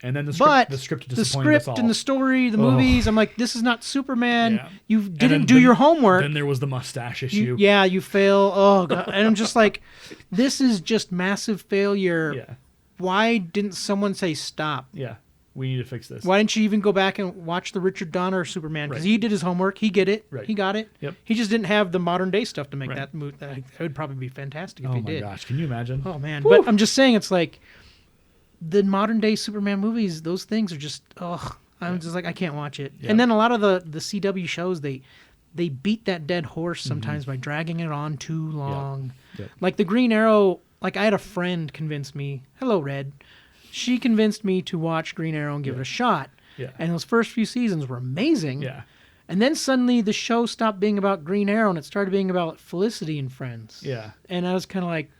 Speaker 2: And then the
Speaker 1: But
Speaker 2: script
Speaker 1: the
Speaker 2: disappointed us
Speaker 1: script
Speaker 2: all.
Speaker 1: and the story, the movies, I'm like, this is not Superman.
Speaker 2: Yeah.
Speaker 1: You
Speaker 2: And
Speaker 1: didn't
Speaker 2: then
Speaker 1: do your homework.
Speaker 2: Then there was the mustache issue.
Speaker 1: You fail. Oh, God. And I'm just like, this is just massive failure.
Speaker 2: Yeah.
Speaker 1: Why didn't someone say stop?
Speaker 2: Yeah. We need to fix this.
Speaker 1: Why didn't you even go back and watch the Richard Donner Superman? Because
Speaker 2: Right.
Speaker 1: he did his homework. He get it.
Speaker 2: Right.
Speaker 1: He got it.
Speaker 2: Yep.
Speaker 1: He just didn't have the modern day stuff to make
Speaker 2: Right.
Speaker 1: that movie. That would probably be fantastic if
Speaker 2: Oh
Speaker 1: he
Speaker 2: my
Speaker 1: did.
Speaker 2: gosh, can you imagine?
Speaker 1: Oh man.
Speaker 2: Woo.
Speaker 1: But I'm just saying, it's like the modern day Superman movies. Those things are just I'm just like, I can't watch it.
Speaker 2: Yeah.
Speaker 1: And then a lot of the CW shows, they beat that dead horse sometimes by dragging it on too long.
Speaker 2: Yep.
Speaker 1: Like the Green Arrow. Like I had a friend convince me. Hello, Red. She convinced me to watch Green Arrow and give it a shot.
Speaker 2: Yeah.
Speaker 1: And those first few seasons were amazing.
Speaker 2: Yeah.
Speaker 1: And then suddenly the show stopped being about Green Arrow and it started being about Felicity and friends.
Speaker 2: Yeah.
Speaker 1: And I was kind of like,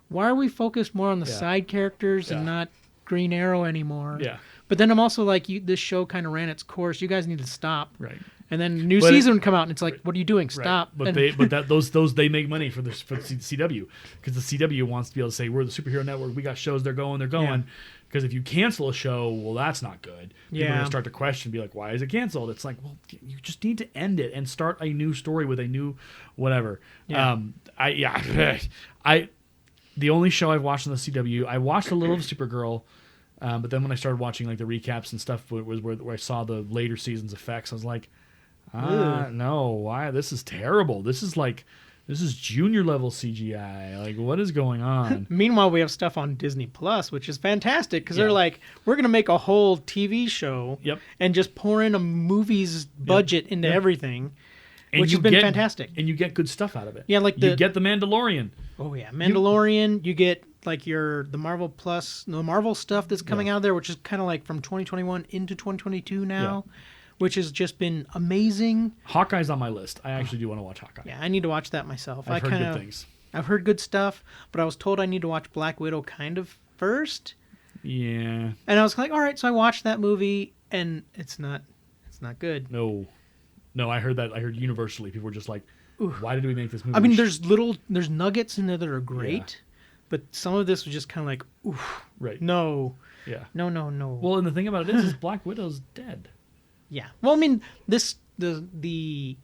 Speaker 1: why are we focused more on the
Speaker 2: Yeah.
Speaker 1: side characters and
Speaker 2: Yeah.
Speaker 1: not Green Arrow anymore?
Speaker 2: Yeah.
Speaker 1: But then I'm also like, this show kind of ran its course. You guys need to stop.
Speaker 2: Right.
Speaker 1: And then new
Speaker 2: But
Speaker 1: season would come out and it's like, what are you doing? Stop.
Speaker 2: Right.
Speaker 1: And
Speaker 2: Those they make money for the CW because the CW wants to be able to say we're the superhero network. We got shows. They're going.
Speaker 1: Yeah.
Speaker 2: Because if you cancel a show, well, that's not good. People are
Speaker 1: Yeah.
Speaker 2: gonna start to question, be like, why is it canceled? It's like, well, you just need to end it and start a new story with a new whatever.
Speaker 1: Yeah.
Speaker 2: The only show I've watched on the CW, I watched a little of Supergirl. But then when I started watching like the recaps and stuff, was where I saw the later seasons effects. I was like, no, why? This is terrible. This is junior level CGI. Like, what is going on?
Speaker 1: Meanwhile, we have stuff on Disney Plus, which is fantastic because
Speaker 2: Yeah.
Speaker 1: they're like, we're going to make a whole TV show
Speaker 2: Yep.
Speaker 1: and just pour in a movie's budget into
Speaker 2: Yep.
Speaker 1: everything,
Speaker 2: And
Speaker 1: which
Speaker 2: you
Speaker 1: has been
Speaker 2: get-
Speaker 1: fantastic.
Speaker 2: And you get good stuff out of it.
Speaker 1: Yeah, like
Speaker 2: you get the Mandalorian.
Speaker 1: Oh yeah, Mandalorian. You get like the Marvel Plus, the Marvel stuff that's coming out of there, which is kind of like from 2021 into 2022 now, which has just been amazing.
Speaker 2: Hawkeye's on my list. I actually do want to watch Hawkeye.
Speaker 1: Yeah, I need to watch that myself.
Speaker 2: I've heard good things.
Speaker 1: I've heard good stuff, but I was told I need to watch Black Widow kind of first,
Speaker 2: Yeah.
Speaker 1: and I was like, all right, so I watched that movie, and it's not good.
Speaker 2: No, I heard that. I heard universally people were just like, why did we make this movie?
Speaker 1: I mean, there's nuggets in there that are great, but some of this was just kind of like, oof,
Speaker 2: right.
Speaker 1: no,
Speaker 2: Yeah.
Speaker 1: no.
Speaker 2: Well, and the thing about it is Black Widow's dead.
Speaker 1: Yeah. Well, I mean, the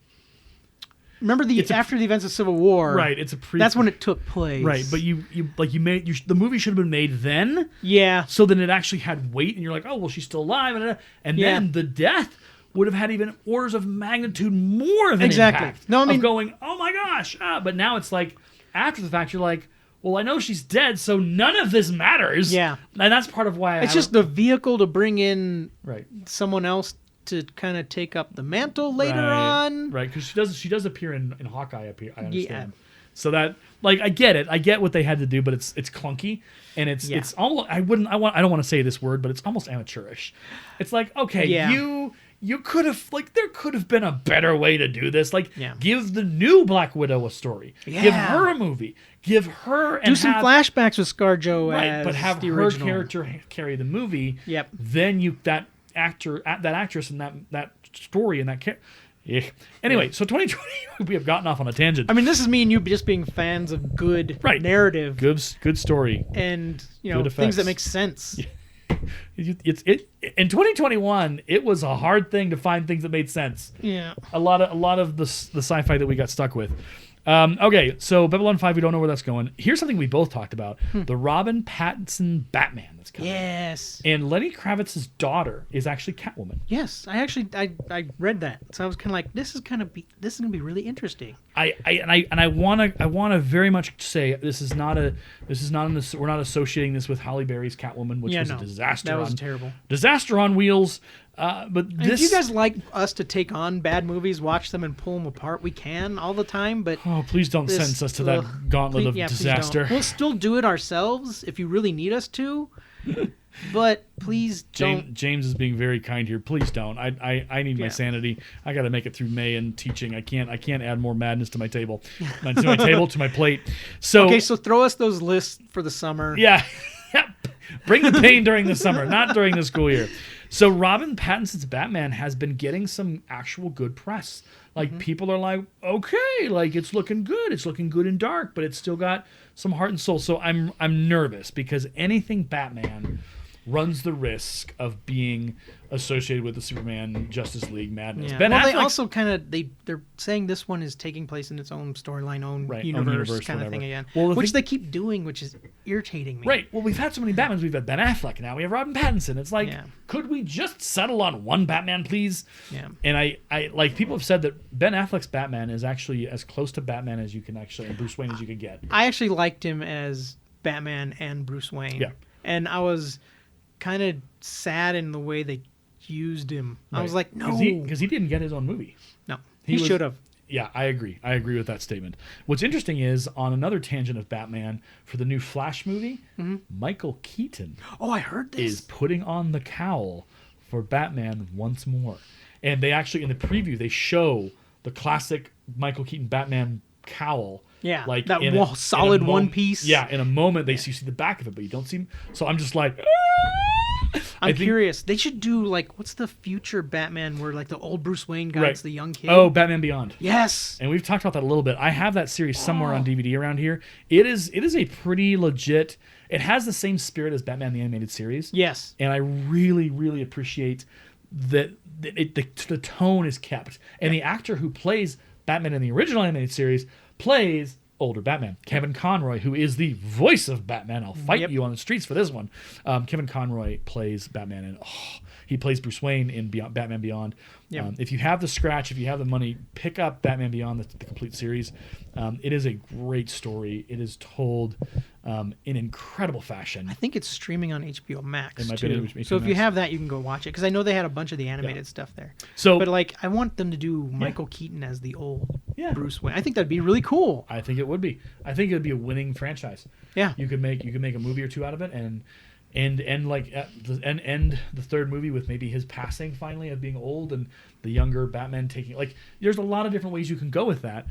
Speaker 1: remember after the events of Civil War,
Speaker 2: Right. It's a
Speaker 1: That's when it took place,
Speaker 2: Right, but the movie should have been made then.
Speaker 1: Yeah.
Speaker 2: So then it actually had weight, and you're like, oh well, she's still alive, and
Speaker 1: Yeah.
Speaker 2: then the death would have had even orders of magnitude more of an
Speaker 1: Exactly.
Speaker 2: impact.
Speaker 1: No, I mean-
Speaker 2: of going, oh my gosh, but now it's like after the fact, you're like, well, I know she's dead, so none of this matters.
Speaker 1: Yeah.
Speaker 2: And that's part of why
Speaker 1: It's just the vehicle to bring in
Speaker 2: right.
Speaker 1: someone else to kind of take up the mantle later
Speaker 2: Right,
Speaker 1: on.
Speaker 2: right? Because she does appear in Hawkeye. I understand. So that I get it. I get what they had to do, but it's clunky and it's almost I don't want to say this word, but it's almost amateurish. It's like, okay, you could have there could have been a better way to do this. Give the new Black Widow a story.
Speaker 1: Yeah.
Speaker 2: Give her a movie. Give her and
Speaker 1: Do some flashbacks with ScarJo
Speaker 2: right, but have
Speaker 1: the
Speaker 2: her
Speaker 1: original
Speaker 2: character carry the movie.
Speaker 1: Yep.
Speaker 2: Then that actress and that story and that character. Yeah. Anyway, so 2020 we have gotten off on a tangent.
Speaker 1: I mean, this is me and you just being fans of good narrative,
Speaker 2: good story,
Speaker 1: and
Speaker 2: good
Speaker 1: things that
Speaker 2: effects.
Speaker 1: make sense.
Speaker 2: It's in 2021. It was a hard thing to find things that made sense.
Speaker 1: Yeah.
Speaker 2: A lot of the sci-fi that we got stuck with. Okay, so Babylon 5, we don't know where that's going. Here's something we both talked about: the Robin Pattinson Batman that's coming.
Speaker 1: Yes.
Speaker 2: And Lenny Kravitz's daughter is actually Catwoman.
Speaker 1: Yes, I read that, so I was kind of like, this is gonna be really interesting.
Speaker 2: I want to very much say we're not associating this with Halle Berry's Catwoman, which was a disaster.
Speaker 1: That was terrible.
Speaker 2: Disaster on wheels. But
Speaker 1: And if you guys like us to take on bad movies, watch them and pull them apart, we can all the time. But
Speaker 2: oh, please don't send us to that gauntlet of disaster.
Speaker 1: We'll still do it ourselves if you really need us to. But please don't.
Speaker 2: James is being very kind here. Please don't. I need my sanity. I got to make it through May and teaching. I can't add more madness to my table, to my plate. So
Speaker 1: Okay, so throw us those lists for the summer.
Speaker 2: Yeah. Bring the pain during the summer, not during the school year. So Robin Pattinson's Batman has been getting some actual good press. People are like, okay, it's looking good. It's looking good and dark, but it's still got some heart and soul. So I'm nervous because anything Batman runs the risk of being associated with the Superman Justice League madness.
Speaker 1: Yeah.
Speaker 2: Ben
Speaker 1: Well, they
Speaker 2: Affleck's-
Speaker 1: also kind of they're saying this one is taking place in its own storyline, own universe kind of
Speaker 2: whatever.
Speaker 1: thing again,
Speaker 2: Well,
Speaker 1: which they keep doing, which is irritating me.
Speaker 2: Right. Well, we've had so many Batmans. We've had Ben Affleck. Now we have Robert Pattinson. It's like, could we just settle on one Batman, please?
Speaker 1: Yeah.
Speaker 2: And I like people have said that Ben Affleck's Batman is actually as close to Batman as you can actually, and Bruce Wayne as you can get.
Speaker 1: I actually liked him as Batman and Bruce Wayne.
Speaker 2: Yeah.
Speaker 1: And I was kind of sad in the way they used him. I was like, no,
Speaker 2: because he didn't get his own movie.
Speaker 1: No, he should have.
Speaker 2: Yeah, I agree. I agree with that statement. What's interesting is, on another tangent of Batman, for the new Flash movie, Michael Keaton
Speaker 1: I heard this.
Speaker 2: is putting on the cowl for Batman once more. And they actually, in the preview, they show the classic Michael Keaton Batman cowl.
Speaker 1: Yeah,
Speaker 2: like
Speaker 1: that
Speaker 2: in
Speaker 1: solid
Speaker 2: in a
Speaker 1: one piece.
Speaker 2: Yeah, in a moment, you see the back of it, but you don't see him. So I'm just like...
Speaker 1: I'm curious. They should do, like, what's the future Batman where, like, the old Bruce Wayne guy's the young kid?
Speaker 2: Oh, Batman Beyond.
Speaker 1: Yes.
Speaker 2: And we've talked about that a little bit. I have that series somewhere on DVD around here. It is a pretty legit... It has the same spirit as Batman the Animated Series.
Speaker 1: Yes.
Speaker 2: And I really, really appreciate that the tone is kept. And the actor who plays Batman in the original animated series plays older Batman. Kevin Conroy, who is the voice of Batman. I'll fight you on the streets for this one. Kevin Conroy plays Batman, and he plays Bruce Wayne in Batman Beyond.
Speaker 1: Yep.
Speaker 2: If you have the scratch, if you have the money, pick up Batman Beyond, the complete series. It is a great story. It is told in incredible fashion.
Speaker 1: I think it's streaming on HBO Max,
Speaker 2: It might
Speaker 1: too.
Speaker 2: be on HBO
Speaker 1: So if you
Speaker 2: Max.
Speaker 1: have that, you can go watch it. Because I know they had a bunch of the animated stuff there.
Speaker 2: So,
Speaker 1: But, like, I want them to do Michael Keaton as the old
Speaker 2: Yeah.
Speaker 1: Bruce Wayne. I think that'd be really cool.
Speaker 2: I think it would be. I think it would be a winning franchise.
Speaker 1: Yeah.
Speaker 2: You could make a movie or two out of it, and end the third movie with maybe his passing finally of being old, and the younger Batman taking, like, there's a lot of different ways you can go with that.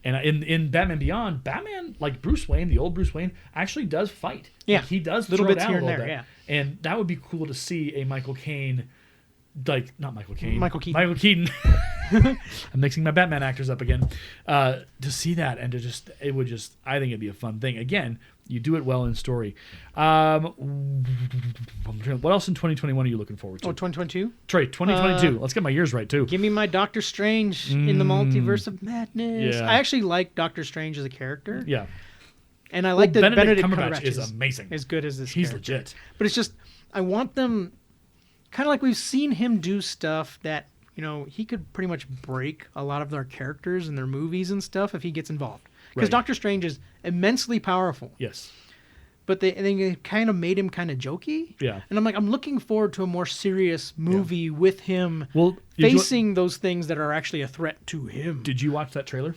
Speaker 2: And in Batman Beyond, Batman, like Bruce Wayne, the old Bruce Wayne, actually does fight.
Speaker 1: Yeah.
Speaker 2: Like, he does
Speaker 1: Little
Speaker 2: throw
Speaker 1: bits
Speaker 2: down
Speaker 1: here
Speaker 2: a
Speaker 1: and
Speaker 2: little
Speaker 1: there,
Speaker 2: bit. And that would be cool to see a Michael Caine, like, not Michael Caine.
Speaker 1: Michael Keaton.
Speaker 2: Michael Keaton. I'm mixing my Batman actors up again. To see that and it would just, I think it'd be a fun thing. Again, you do it well in story. What else in 2021 are you looking forward to?
Speaker 1: Oh, 2022?
Speaker 2: Trey, 2022. Let's get my years right, too.
Speaker 1: Give me my Doctor Strange in the Multiverse of Madness.
Speaker 2: Yeah.
Speaker 1: I actually like Doctor Strange as a character.
Speaker 2: Yeah.
Speaker 1: And I like that Benedict
Speaker 2: Cumberbatch is amazing.
Speaker 1: as good as this
Speaker 2: He's
Speaker 1: character.
Speaker 2: legit.
Speaker 1: But it's just, I want them, kind of like we've seen him do stuff that, you know, he could pretty much break a lot of their characters and their movies and stuff if he gets involved. Because
Speaker 2: Right.
Speaker 1: Doctor Strange is immensely powerful.
Speaker 2: Yes.
Speaker 1: But they kind of made him kind of jokey.
Speaker 2: Yeah.
Speaker 1: And I'm looking forward to a more serious movie with him
Speaker 2: Well,
Speaker 1: facing those things that are actually a threat to him.
Speaker 2: Did you watch that trailer?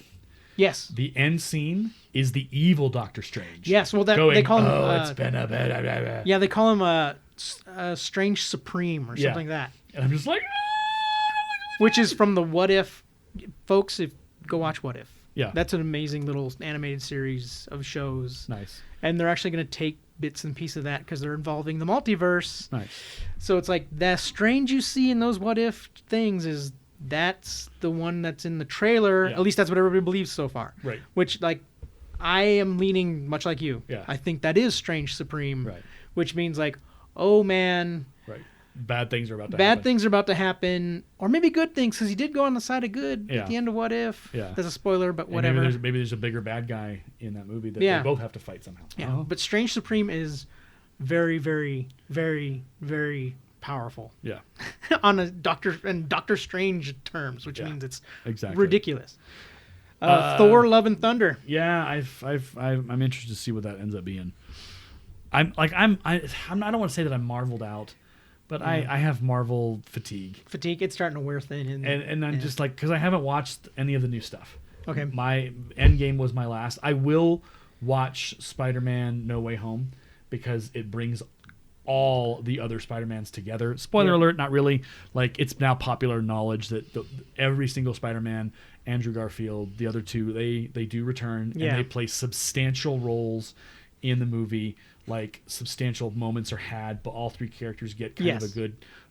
Speaker 1: Yes.
Speaker 2: The end scene is the evil Doctor Strange.
Speaker 1: Yes. Well, that
Speaker 2: Going,
Speaker 1: they call him.
Speaker 2: it's been a blah, blah, blah, blah."
Speaker 1: Yeah, they call him a Strange Supreme or something like that.
Speaker 2: And I'm just like,
Speaker 1: Which is from the What If, folks. Go watch What If.
Speaker 2: Yeah.
Speaker 1: That's an amazing little animated series of shows.
Speaker 2: nice.
Speaker 1: And they're actually going to take bits and pieces of that because they're involving the multiverse.
Speaker 2: Nice.
Speaker 1: So it's like the strange you see in those What If things is that's the one that's in the trailer.
Speaker 2: Yeah.
Speaker 1: At least that's what everybody believes so far.
Speaker 2: Right.
Speaker 1: Which, like, I am leaning much like you.
Speaker 2: Yeah.
Speaker 1: I think that is Strange Supreme.
Speaker 2: Right.
Speaker 1: Which means, like, oh man,
Speaker 2: Right. Bad things are about to
Speaker 1: bad
Speaker 2: happen.
Speaker 1: things are about to happen, or maybe good things, because he did go on the side of good
Speaker 2: Yeah.
Speaker 1: at the end of What If.
Speaker 2: Yeah.
Speaker 1: That's a spoiler, but
Speaker 2: And
Speaker 1: whatever.
Speaker 2: Maybe there's a bigger bad guy in that movie that
Speaker 1: Yeah.
Speaker 2: they both have to fight somehow.
Speaker 1: Yeah. But Strange Supreme is very, very, very, very powerful
Speaker 2: Yeah.
Speaker 1: on a Doctor Strange terms, which
Speaker 2: Yeah.
Speaker 1: means it's
Speaker 2: Exactly.
Speaker 1: ridiculous. Thor: Love and Thunder.
Speaker 2: Yeah, I'm interested to see what that ends up being. I don't want to say that I'm marveled out, but I have Marvel fatigue,
Speaker 1: Fatigue. It's starting to wear thin.
Speaker 2: and I'm just like, because I haven't watched any of the new stuff.
Speaker 1: Okay.
Speaker 2: My Endgame was my last. I will watch Spider-Man: No Way Home because it brings all the other Spider-Mans together. Spoiler alert, not really. Like, it's now popular knowledge that every single Spider-Man, Andrew Garfield, the other two, they do return, and they play substantial roles in the movie. Like, substantial moments are had, but all three characters get kind of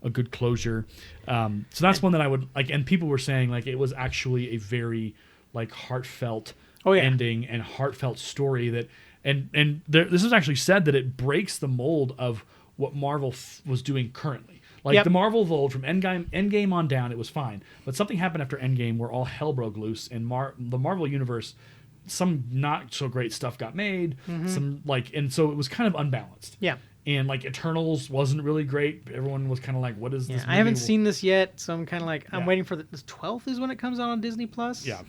Speaker 2: a good closure. So that's one that I would like. And people were saying, like, it was actually a very, like, heartfelt ending and heartfelt story that, and this is actually said that it breaks the mold of what Marvel was doing currently. Like the Marvel of old, from Endgame on down, it was fine. But something happened after Endgame where all hell broke loose, and the Marvel universe, some not so great stuff got made, and so it was kind of unbalanced.
Speaker 1: Yeah.
Speaker 2: And like Eternals wasn't really great. Everyone was kind of like, "What is this?"
Speaker 1: I haven't seen this yet, so I'm kind of like, I'm waiting for the 12th is when it comes out on Disney Plus.
Speaker 2: Yeah.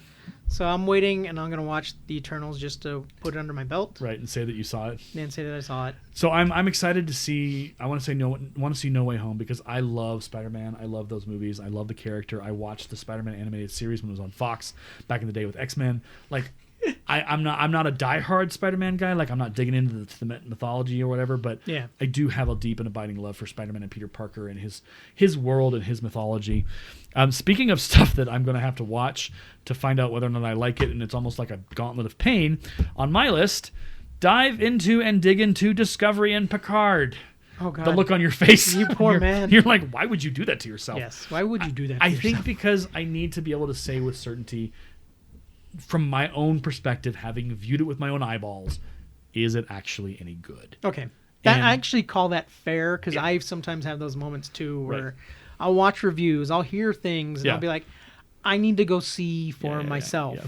Speaker 1: So I'm waiting, and I'm gonna watch the Eternals just to put it under my belt.
Speaker 2: Right, and say that you saw it.
Speaker 1: And say that I saw it.
Speaker 2: So I'm excited to see. I want to see No Way Home because I love Spider-Man. I love those movies. I love the character. I watched the Spider-Man animated series when it was on Fox back in the day with X-Men. Like, I'm not a diehard Spider-Man guy. Like, I'm not digging into the mythology or whatever. But I do have a deep and abiding love for Spider-Man and Peter Parker and his world and his mythology. Speaking of stuff that I'm going to have to watch to find out whether or not I like it, and it's almost like a gauntlet of pain, on my list, dive into and dig into Discovery and Picard.
Speaker 1: Oh, God.
Speaker 2: The look on your face.
Speaker 1: You poor man.
Speaker 2: You're like, why would you do that to yourself?
Speaker 1: Yes, why would you do that to
Speaker 2: I
Speaker 1: yourself?
Speaker 2: think because I need to be able to say with certainty, from my own perspective, having viewed it with my own eyeballs, is it actually any good?
Speaker 1: Okay. I actually call that fair, because I sometimes have those moments too where I'll watch reviews, I'll hear things, and I'll be like, I need to go see for myself.
Speaker 2: Yeah.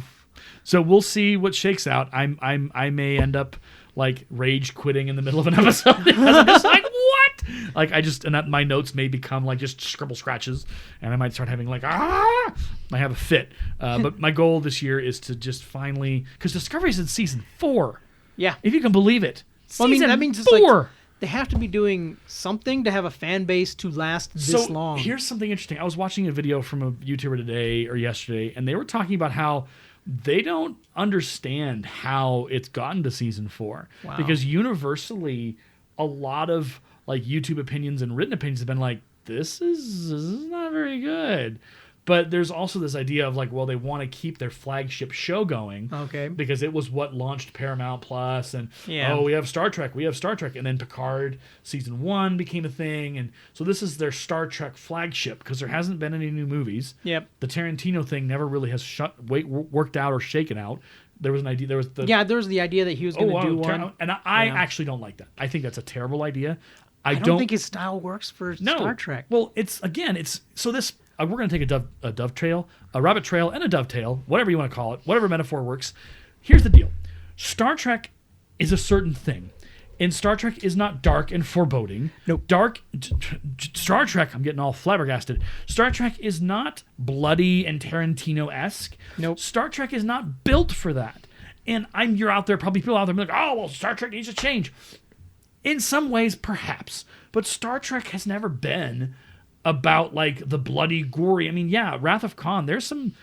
Speaker 2: So we'll see what shakes out. I may end up like rage quitting in the middle of an episode because I'm just like, what? Like my notes may become like just scribble scratches, and I might start having like I have a fit. But my goal this year is to just finally, because Discovery's in season 4.
Speaker 1: Yeah,
Speaker 2: if you can believe it.
Speaker 1: Well,
Speaker 2: season
Speaker 1: that means
Speaker 2: 4.
Speaker 1: It's like they have to be doing something to have a fan base to last this long.
Speaker 2: Here's something interesting. I was watching a video from a YouTuber today or yesterday, and they were talking about how they don't understand how it's gotten to season 4.
Speaker 1: Wow.
Speaker 2: Because universally, a lot of like YouTube opinions and written opinions have been like, this is not very good. But there's also this idea of like, well, they want to keep their flagship show going.
Speaker 1: Okay.
Speaker 2: Because it was what launched Paramount Plus, and we have Star Trek, and then Picard season 1 became a thing, and so this is their Star Trek flagship because there hasn't been any new movies.
Speaker 1: Yep.
Speaker 2: The Tarantino thing never really has worked out or shaken out. There was an idea. There was the
Speaker 1: idea that he was going to do one,
Speaker 2: and I actually don't like that. I think that's a terrible idea.
Speaker 1: I don't think his style works for Star Trek.
Speaker 2: Well, we're going to take a dovetail, a rabbit trail, and a dovetail, whatever you want to call it, whatever metaphor works. Here's the deal. Star Trek is a certain thing. And Star Trek is not dark and foreboding.
Speaker 1: Nope.
Speaker 2: Star Trek, I'm getting all flabbergasted. Star Trek is not bloody and Tarantino-esque.
Speaker 1: Nope.
Speaker 2: Star Trek is not built for that. And you're out there, probably people out there be like, oh, well, Star Trek needs to change. In some ways, perhaps. But Star Trek has never been about like the bloody, gory. I mean, Wrath of Khan, there's some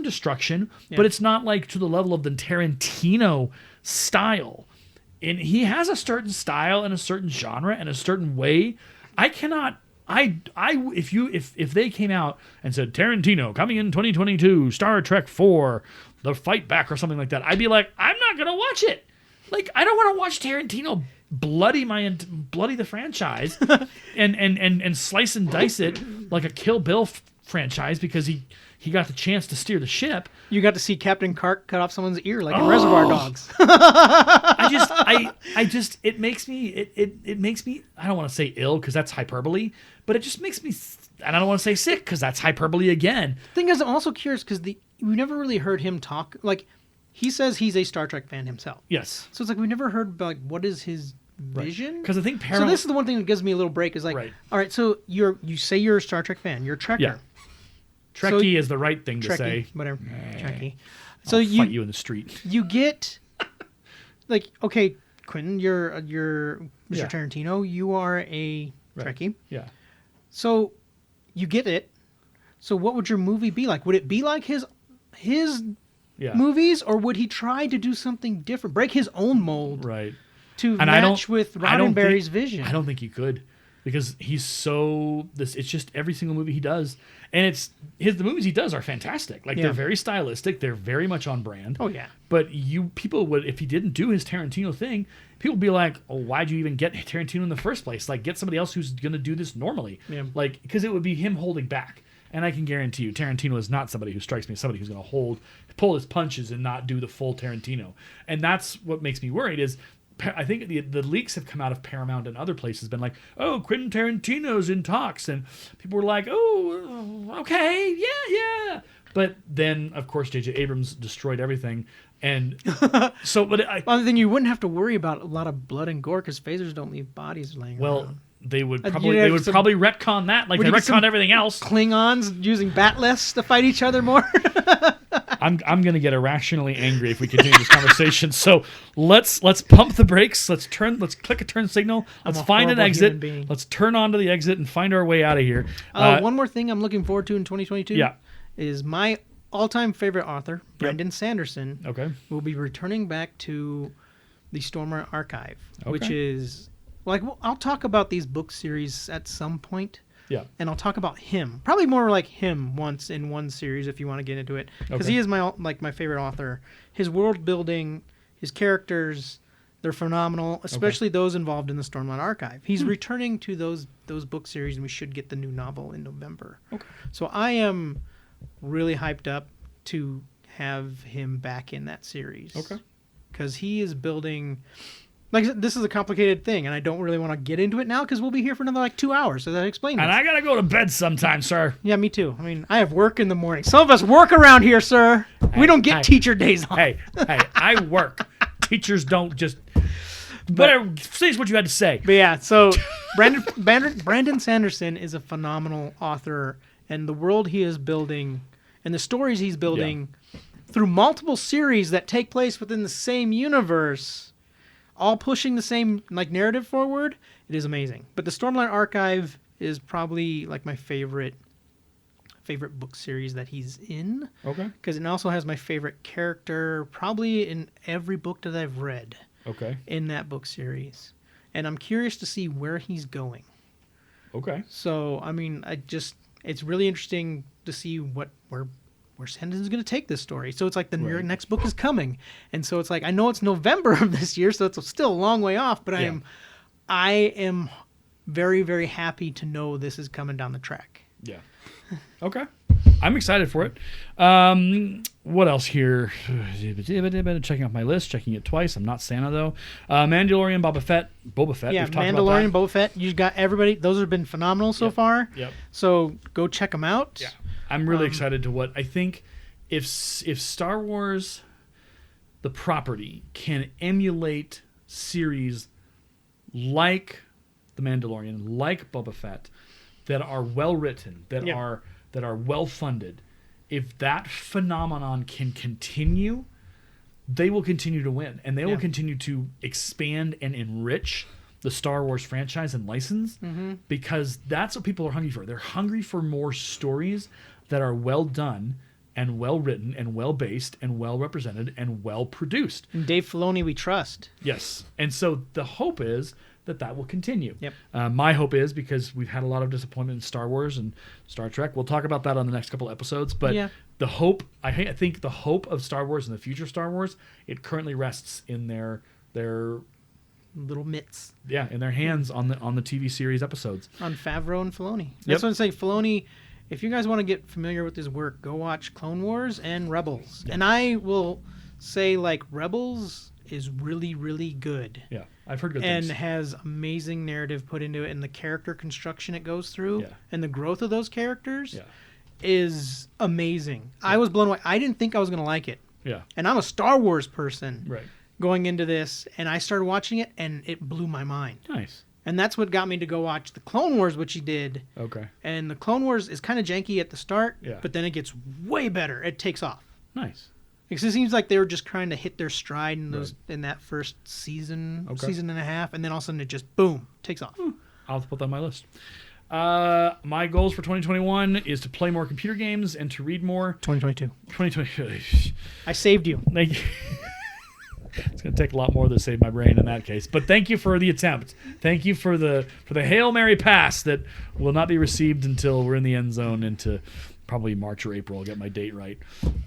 Speaker 2: destruction, but it's not like to the level of the Tarantino style. And he has a certain style and a certain genre and a certain way. If they came out and said Tarantino coming in 2022, Star Trek 4, The Fight Back or something like that, I'd be like, I'm not gonna watch it. Like, I don't want to watch Tarantino bloody the franchise and slice and dice it like a Kill Bill franchise because he got the chance to steer the ship.
Speaker 1: You got to see Captain Kirk cut off someone's ear like in Reservoir Dogs.
Speaker 2: It makes me I don't want to say ill because that's hyperbole, but it just makes me, and I don't want to say sick because that's hyperbole again.
Speaker 1: Thing is, I'm also curious because we never really heard him talk. Like, he says he's a Star Trek fan himself.
Speaker 2: Yes.
Speaker 1: So it's like we never heard like what is his vision?
Speaker 2: Because I think Paramount.
Speaker 1: So this is the one thing that gives me a little break. Is like, all right, so you say you're a Star Trek fan. You're a Trekker.
Speaker 2: Yeah. Trekkie is the right thing to
Speaker 1: Trekkie,
Speaker 2: say.
Speaker 1: Whatever. Trekkie.
Speaker 2: So I'll fight you in the street.
Speaker 1: You get like, okay, Quentin, you're Mr. Tarantino. You are a Trekkie.
Speaker 2: Yeah.
Speaker 1: So you get it. So what would your movie be like? Would it be like his movies, or would he try to do something different, break his own mold, to match with Roddenberry's vision?
Speaker 2: I don't think he could, because he's so this. It's just every single movie he does, and the movies he does are fantastic. Like they're very stylistic, they're very much on brand.
Speaker 1: Oh yeah.
Speaker 2: But people would, if he didn't do his Tarantino thing, people would be like, "Oh, why'd you even get Tarantino in the first place? Like, get somebody else who's gonna do this normally."
Speaker 1: Yeah.
Speaker 2: Like, because it would be him holding back. And I can guarantee you, Tarantino is not somebody who strikes me as somebody who's going to pull his punches and not do the full Tarantino. And that's what makes me worried is I think the leaks have come out of Paramount and other places, been like, oh, Quentin Tarantino's in talks, and people were like, oh, okay, yeah. But then, of course, J.J. Abrams destroyed everything, and so. But
Speaker 1: well, then you wouldn't have to worry about a lot of blood and gore because phasers don't leave bodies laying around.
Speaker 2: They would probably retcon that, like they retcon everything else.
Speaker 1: Klingons using batleths to fight each other more.
Speaker 2: I'm gonna get irrationally angry if we continue this conversation. So let's pump the brakes. Let's click a turn signal. Let's find an exit. Let's turn onto the exit and find our way out of here.
Speaker 1: One more thing I'm looking forward to in 2022.
Speaker 2: Yeah.
Speaker 1: Is my all-time favorite author, Brandon Sanderson.
Speaker 2: Okay.
Speaker 1: Will be returning back to the Stormlight Archive,
Speaker 2: Okay.
Speaker 1: which is I'll talk about these book series at some point.
Speaker 2: Yeah.
Speaker 1: And I'll talk about him, probably more like him once in one series if you want to get into it, because he is my favorite author. His world building, his characters, they're phenomenal, especially those involved in the Stormlight Archive. He's returning to those book series, and we should get the new novel in November. Okay. So I am really hyped up to have him back in that series. Okay. Because he is building. Like, this is a complicated thing, and I don't really want to get into it now because we'll be here for another 2 hours. So that explains.
Speaker 2: And I gotta go to bed sometime, sir.
Speaker 1: Yeah, me too. I mean, I have work in the morning. Some of us work around here, sir. We don't get teacher days off.
Speaker 2: Hey, I work. Teachers don't just. Whatever. Say what you had to say.
Speaker 1: But yeah, so Brandon Sanderson is a phenomenal author, and the world he is building, and the stories he's building through multiple series that take place within the same universe. All pushing the same narrative forward. It is amazing. But the Stormlight Archive is probably my favorite book series that he's in. Okay. Because it also has my favorite character probably in every book that I've read. Okay. In that book series, and I'm curious to see where he's going. Okay. So I mean, it's really interesting to see where Sanderson's going to take this story. So it's like the next book is coming. And so it's like, I know it's November of this year, so it's still a long way off, but I am very, very happy to know this is coming down the track. Yeah.
Speaker 2: Okay. I'm excited for it. What else here? Checking off my list, checking it twice. I'm not Santa, though. Mandalorian, Boba Fett.
Speaker 1: Yeah, Mandalorian, Boba Fett. You got everybody. Those have been phenomenal so far. Yep. So go check them out.
Speaker 2: Yeah. I'm really excited to what I think if Star Wars, the property, can emulate series like The Mandalorian, like Boba Fett, that are well written, that are well funded. If that phenomenon can continue, they will continue to win, and they will continue to expand and enrich the Star Wars franchise and license, because that's what people are hungry for. They're hungry for more stories that are well done and well written and well based and well represented and well produced.
Speaker 1: And Dave Filoni we trust.
Speaker 2: Yes. And so the hope is that will continue. Yep. My hope is, because we've had a lot of disappointment in Star Wars and Star Trek. We'll talk about that on the next couple episodes. But the hope, I think the hope of Star Wars and the future of Star Wars, it currently rests in their
Speaker 1: little mitts.
Speaker 2: Yeah, in their hands on the TV series episodes.
Speaker 1: On Favreau and Filoni. That's what I'm saying. Filoni, if you guys want to get familiar with his work, go watch Clone Wars and Rebels. Yeah. And I will say, Rebels is really, really good.
Speaker 2: Yeah, I've heard good things.
Speaker 1: And has amazing narrative put into it, and the character construction it goes through, and the growth of those characters is amazing. Yeah. I was blown away. I didn't think I was going to like it. Yeah. And I'm a Star Wars person going into this, and I started watching it, and it blew my mind.
Speaker 2: Nice.
Speaker 1: And that's what got me to go watch the Clone Wars, which he did. Okay. And the Clone Wars is kind of janky at the start, but then it gets way better. It takes off.
Speaker 2: Nice.
Speaker 1: Because it seems like they were just trying to hit their stride in that first season and a half, and then all of a sudden it just, boom, takes off.
Speaker 2: I'll have to put that on my list. My goals for 2021 is to play more computer games and to read more.
Speaker 1: 2022. I saved you.
Speaker 2: Thank you. It's going to take a lot more to save my brain in that case. But thank you for the attempt. Thank you for the Hail Mary pass that will not be received until we're in the end zone into probably March or April. I'll get my date right.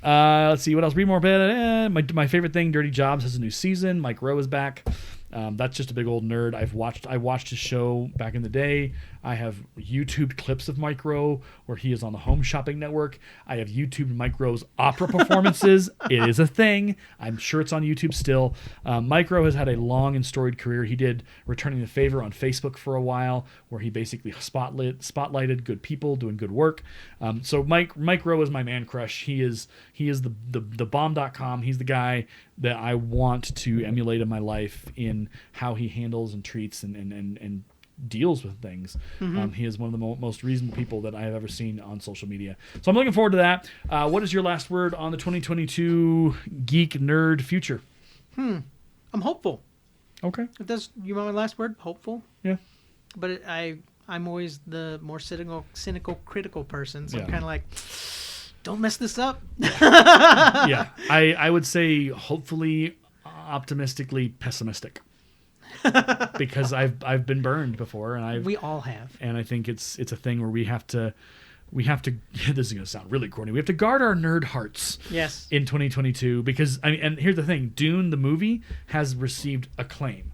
Speaker 2: Let's see what else. Read more. My favorite thing, Dirty Jobs, has a new season. Mike Rowe is back. That's just a big old nerd. I watched his show back in the day. I have YouTube clips of Micro where he is on the Home Shopping Network. I have YouTube Micro's opera performances. It is a thing. I'm sure it's on YouTube still. Micro has had a long and storied career. He did Returning the Favor on Facebook for a while, where he basically spotlighted good people doing good work. So Micro is my man crush. He is the bomb.com. He's the guy that I want to emulate in my life in how he handles and treats and deals with things. He is one of the most reasonable people that I have ever seen on social media. So I'm looking forward to that. What is your last word on the 2022 geek nerd future?
Speaker 1: I'm hopeful.
Speaker 2: Okay.
Speaker 1: If that's you want my last word, hopeful.
Speaker 2: Yeah.
Speaker 1: But I'm always the more cynical, critical person. So I'm
Speaker 2: Yeah.
Speaker 1: kind of like, don't mess this up.
Speaker 2: Yeah. I would say hopefully, optimistically pessimistic. Because I've been burned before, and
Speaker 1: we all have.
Speaker 2: And I think it's a thing where we have to this is going to sound really corny. We have to guard our nerd hearts.
Speaker 1: Yes.
Speaker 2: In 2022, because and here's the thing, Dune the movie has received acclaim.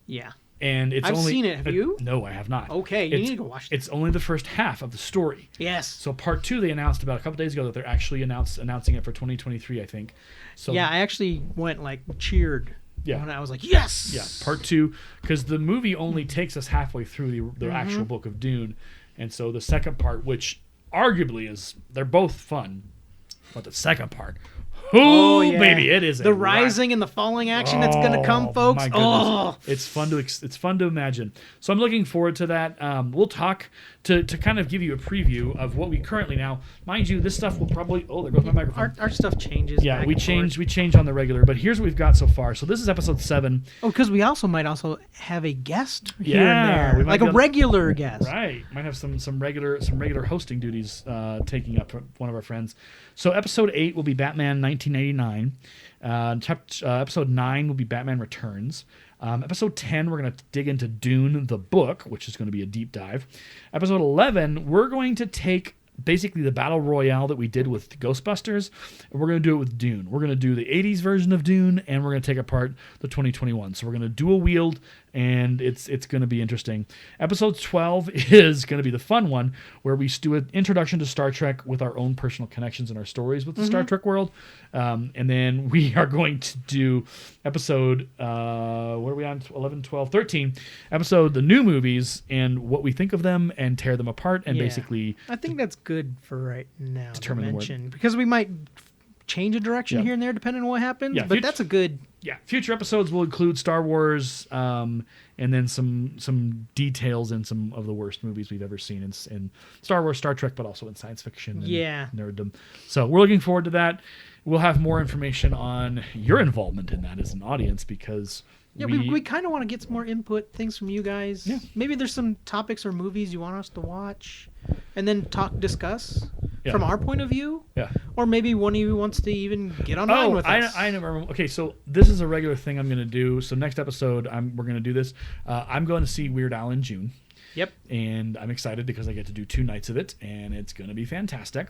Speaker 1: Yeah.
Speaker 2: And
Speaker 1: I've seen it. Have you?
Speaker 2: No, I have not.
Speaker 1: Okay, you need to go watch it.
Speaker 2: It's only the first half of the story.
Speaker 1: Yes.
Speaker 2: So part 2 they announced about a couple days ago that they're actually announcing it for 2023, I think. So
Speaker 1: yeah, I actually went cheered.
Speaker 2: Yeah.
Speaker 1: When I was like, yes.
Speaker 2: Yeah, part 2, because the movie only takes us halfway through the actual book of Dune, and so the second part, which arguably they're both fun, but the second part, baby, it is
Speaker 1: the rising and the falling action that's going to come, folks.
Speaker 2: It's fun to imagine. So I'm looking forward to that. We'll talk to kind of give you a preview of what we currently now. Mind you, this stuff will probably there goes my microphone.
Speaker 1: Our stuff changes.
Speaker 2: Yeah, we change on the regular, but here's what we've got so far. So this is episode 7.
Speaker 1: Oh, because we might also have a guest here
Speaker 2: Yeah,
Speaker 1: and there, like a regular guest.
Speaker 2: Right, might have some regular hosting duties taking up one of our friends. So episode 8 will be Batman 1989. Episode 9 will be Batman Returns. Episode 10, we're going to dig into Dune, the book, which is going to be a deep dive. Episode 11, we're going to take basically the battle royale that we did with Ghostbusters, and we're going to do it with Dune. We're going to do the 80s version of Dune, and we're going to take apart the 2021. So we're going to dual wield, and it's going to be interesting. Episode 12 is going to be the fun one, where we do an introduction to Star Trek with our own personal connections and our stories with the Star Trek world. And then we are going to do episode, what are we on? 11, 12, 13. Episode, the new movies, and what we think of them, and tear them apart, and basically...
Speaker 1: I think that's good for right now to
Speaker 2: Determine
Speaker 1: mention, because we might change a direction here and there depending on what happens.
Speaker 2: Yeah,
Speaker 1: but that's a good...
Speaker 2: Yeah, future episodes will include Star Wars, and then some details in some of the worst movies we've ever seen in Star Wars, Star Trek, but also in science fiction and nerddom. So we're looking forward to that. We'll have more information on your involvement in that as an audience, because
Speaker 1: we kind of want to get some more input, things from you guys. Yeah. Maybe there's some topics or movies you want us to watch, and then discuss from our point of view.
Speaker 2: Yeah.
Speaker 1: Or maybe one of you wants to even get online with us.
Speaker 2: I never. Okay, so this is a regular thing I'm going to do. So next episode, we're going to do this. I'm going to see Weird Al in June.
Speaker 1: Yep.
Speaker 2: And I'm excited because I get to do 2 nights of it, and it's going to be fantastic.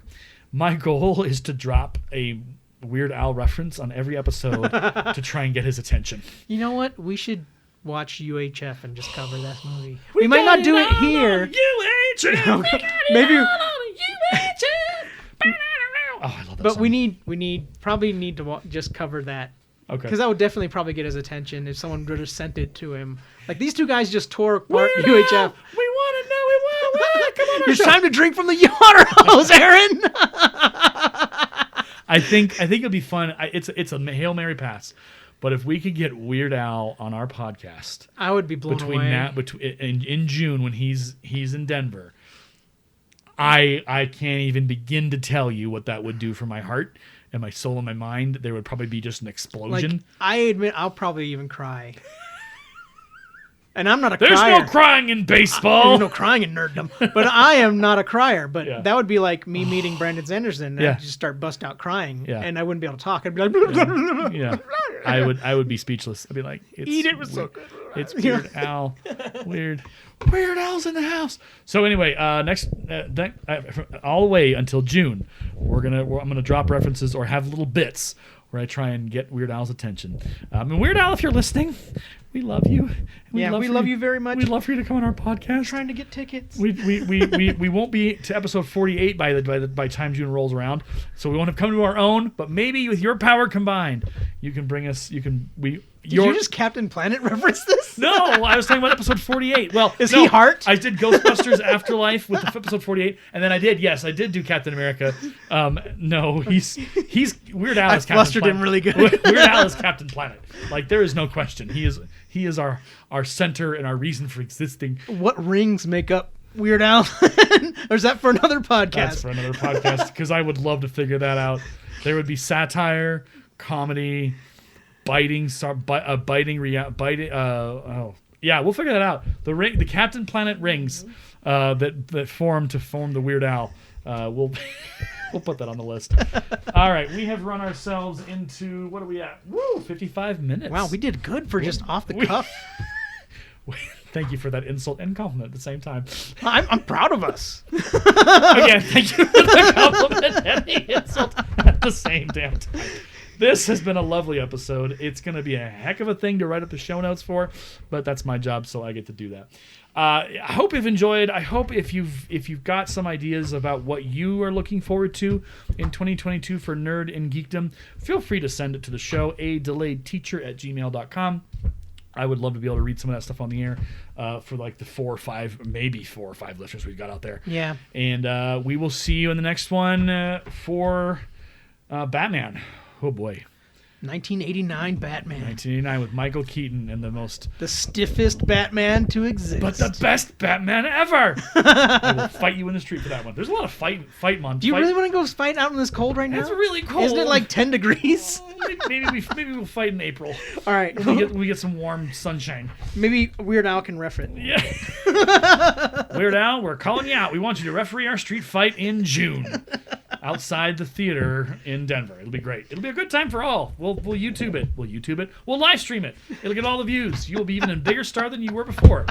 Speaker 2: My goal is to drop a Weird Al reference on every episode to try and get his attention.
Speaker 1: You know what? We should watch UHF and just cover that movie. We might not do it here.
Speaker 2: UHF.
Speaker 1: Maybe.
Speaker 2: Oh, I love that
Speaker 1: But
Speaker 2: song.
Speaker 1: we probably need to just cover that.
Speaker 2: Okay.
Speaker 1: Because that would definitely probably get his attention if someone would have sent it to him. Like, these 2 guys just tore apart UHF.
Speaker 2: We want to know. We want to come on our
Speaker 1: It's
Speaker 2: show.
Speaker 1: time to drink from the water hose, Aaron.
Speaker 2: I think it'll be fun. It's a Hail Mary pass. But if we could get Weird Al on our podcast,
Speaker 1: I would be blown away.
Speaker 2: In June when he's in Denver, I can't even begin to tell you what that would do for my heart and my soul and my mind. There would probably be just an explosion.
Speaker 1: Like, I admit, I'll probably even cry. And I'm not a
Speaker 2: There's
Speaker 1: crier.
Speaker 2: no crying in baseball.
Speaker 1: There's no crying in nerddom. But I am not a crier. But
Speaker 2: Yeah.
Speaker 1: that would be like me meeting Brandon Sanderson, and I'd just start bust out crying,
Speaker 2: Yeah.
Speaker 1: and I wouldn't be able to talk. I'd be like,
Speaker 2: Yeah, I would be speechless. I'd be like,
Speaker 1: It was so good.
Speaker 2: It's Weird Al. Weird Al's in the house. So anyway, next all the way until June, I'm gonna drop references or have little bits where I try and get Weird Al's attention. And Weird Al, if you're listening, We love you.
Speaker 1: We love you very much.
Speaker 2: We'd love for you to come on our podcast.
Speaker 1: Trying to get tickets.
Speaker 2: We won't be to episode 48 by time June rolls around, so we won't have come to our own. But maybe with your power combined, you can bring us. Did you just
Speaker 1: Captain Planet reference this?
Speaker 2: No, I was talking about episode 48. Well,
Speaker 1: is he Hart?
Speaker 2: I did Ghostbusters Afterlife with the episode 48, and then I did do Captain America. No, he's Weird Al is Captain Planet. I flustered him really good. Weird Al is Captain Planet. Like, there is no question. He is our center and our reason for existing.
Speaker 1: What rings make up Weird Al? Or is that for another podcast?
Speaker 2: That's for another podcast, because I would love to figure that out. There would be satire, comedy, biting. We'll figure that out. The Captain Planet rings that form the Weird Al. We'll put that on the list. All right, we have run ourselves into, what are we at? 55 minutes.
Speaker 1: Wow, we did good for just off the cuff.
Speaker 2: Thank you for that insult and compliment at the same time.
Speaker 1: I'm proud of us.
Speaker 2: Again, thank you for the compliment and the insult at the same damn time. This has been a lovely episode. It's going to be a heck of a thing to write up the show notes for, but that's my job, so I get to do that. I hope you've enjoyed. I hope if you've got some ideas about what you are looking forward to in 2022 for Nerd and Geekdom, feel free to send it to the show, adelayedteacher@gmail.com. I would love to be able to read some of that stuff on the air for like the 4 or 5 listeners we've got out there.
Speaker 1: Yeah. And
Speaker 2: we will see you in the next one for Batman. Oh boy.
Speaker 1: 1989 Batman.
Speaker 2: 1989 with Michael Keaton and the
Speaker 1: stiffest Batman to exist.
Speaker 2: But the best Batman ever. I will fight you in the street for that one. There's a lot of fight month.
Speaker 1: Do you really want to go fight out in this cold right now?
Speaker 2: It's really cold.
Speaker 1: Isn't it like 10 degrees?
Speaker 2: Maybe we'll fight in April.
Speaker 1: All right.
Speaker 2: We get some warm sunshine.
Speaker 1: Maybe Weird Al can ref it.
Speaker 2: Yeah. Weird Al, we're calling you out. We want you to referee our street fight in June. Outside the theater in Denver. It'll be great. It'll be a good time for all. We'll YouTube it. We'll live stream it. It'll get all the views. You'll be even a bigger star than you were before.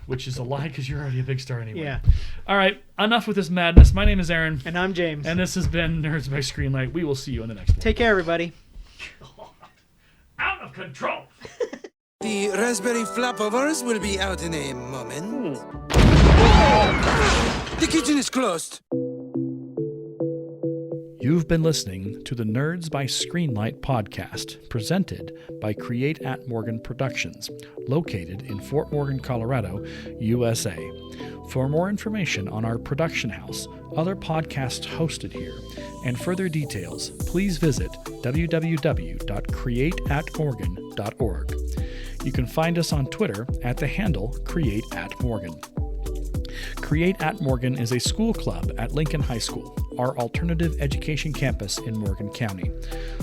Speaker 2: Which is a lie, because you're already a big star anyway.
Speaker 1: Yeah.
Speaker 2: All right. Enough with this madness. My name is Aaron.
Speaker 1: And I'm James.
Speaker 2: And this has been Nerds by Screenlight. We will see you in the next one.
Speaker 1: Take care, everybody.
Speaker 2: Out of control.
Speaker 3: The raspberry flapovers will be out in a moment. The kitchen is closed.
Speaker 2: You've been listening to the Nerds by Screenlight podcast, presented by Create at Morgan Productions, located in Fort Morgan, Colorado, USA. For more information on our production house, other podcasts hosted here, and further details, please visit www.createatmorgan.org. You can find us on Twitter at the handle CreateAtMorgan. Create at Morgan is a school club at Lincoln High School, our alternative education campus in Morgan County.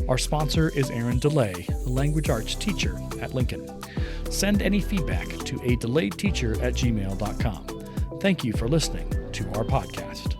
Speaker 2: Our sponsor is Aaron DeLay, a language arts teacher at Lincoln. Send any feedback to adelayedteacher@gmail.com. Thank you for listening to our podcast.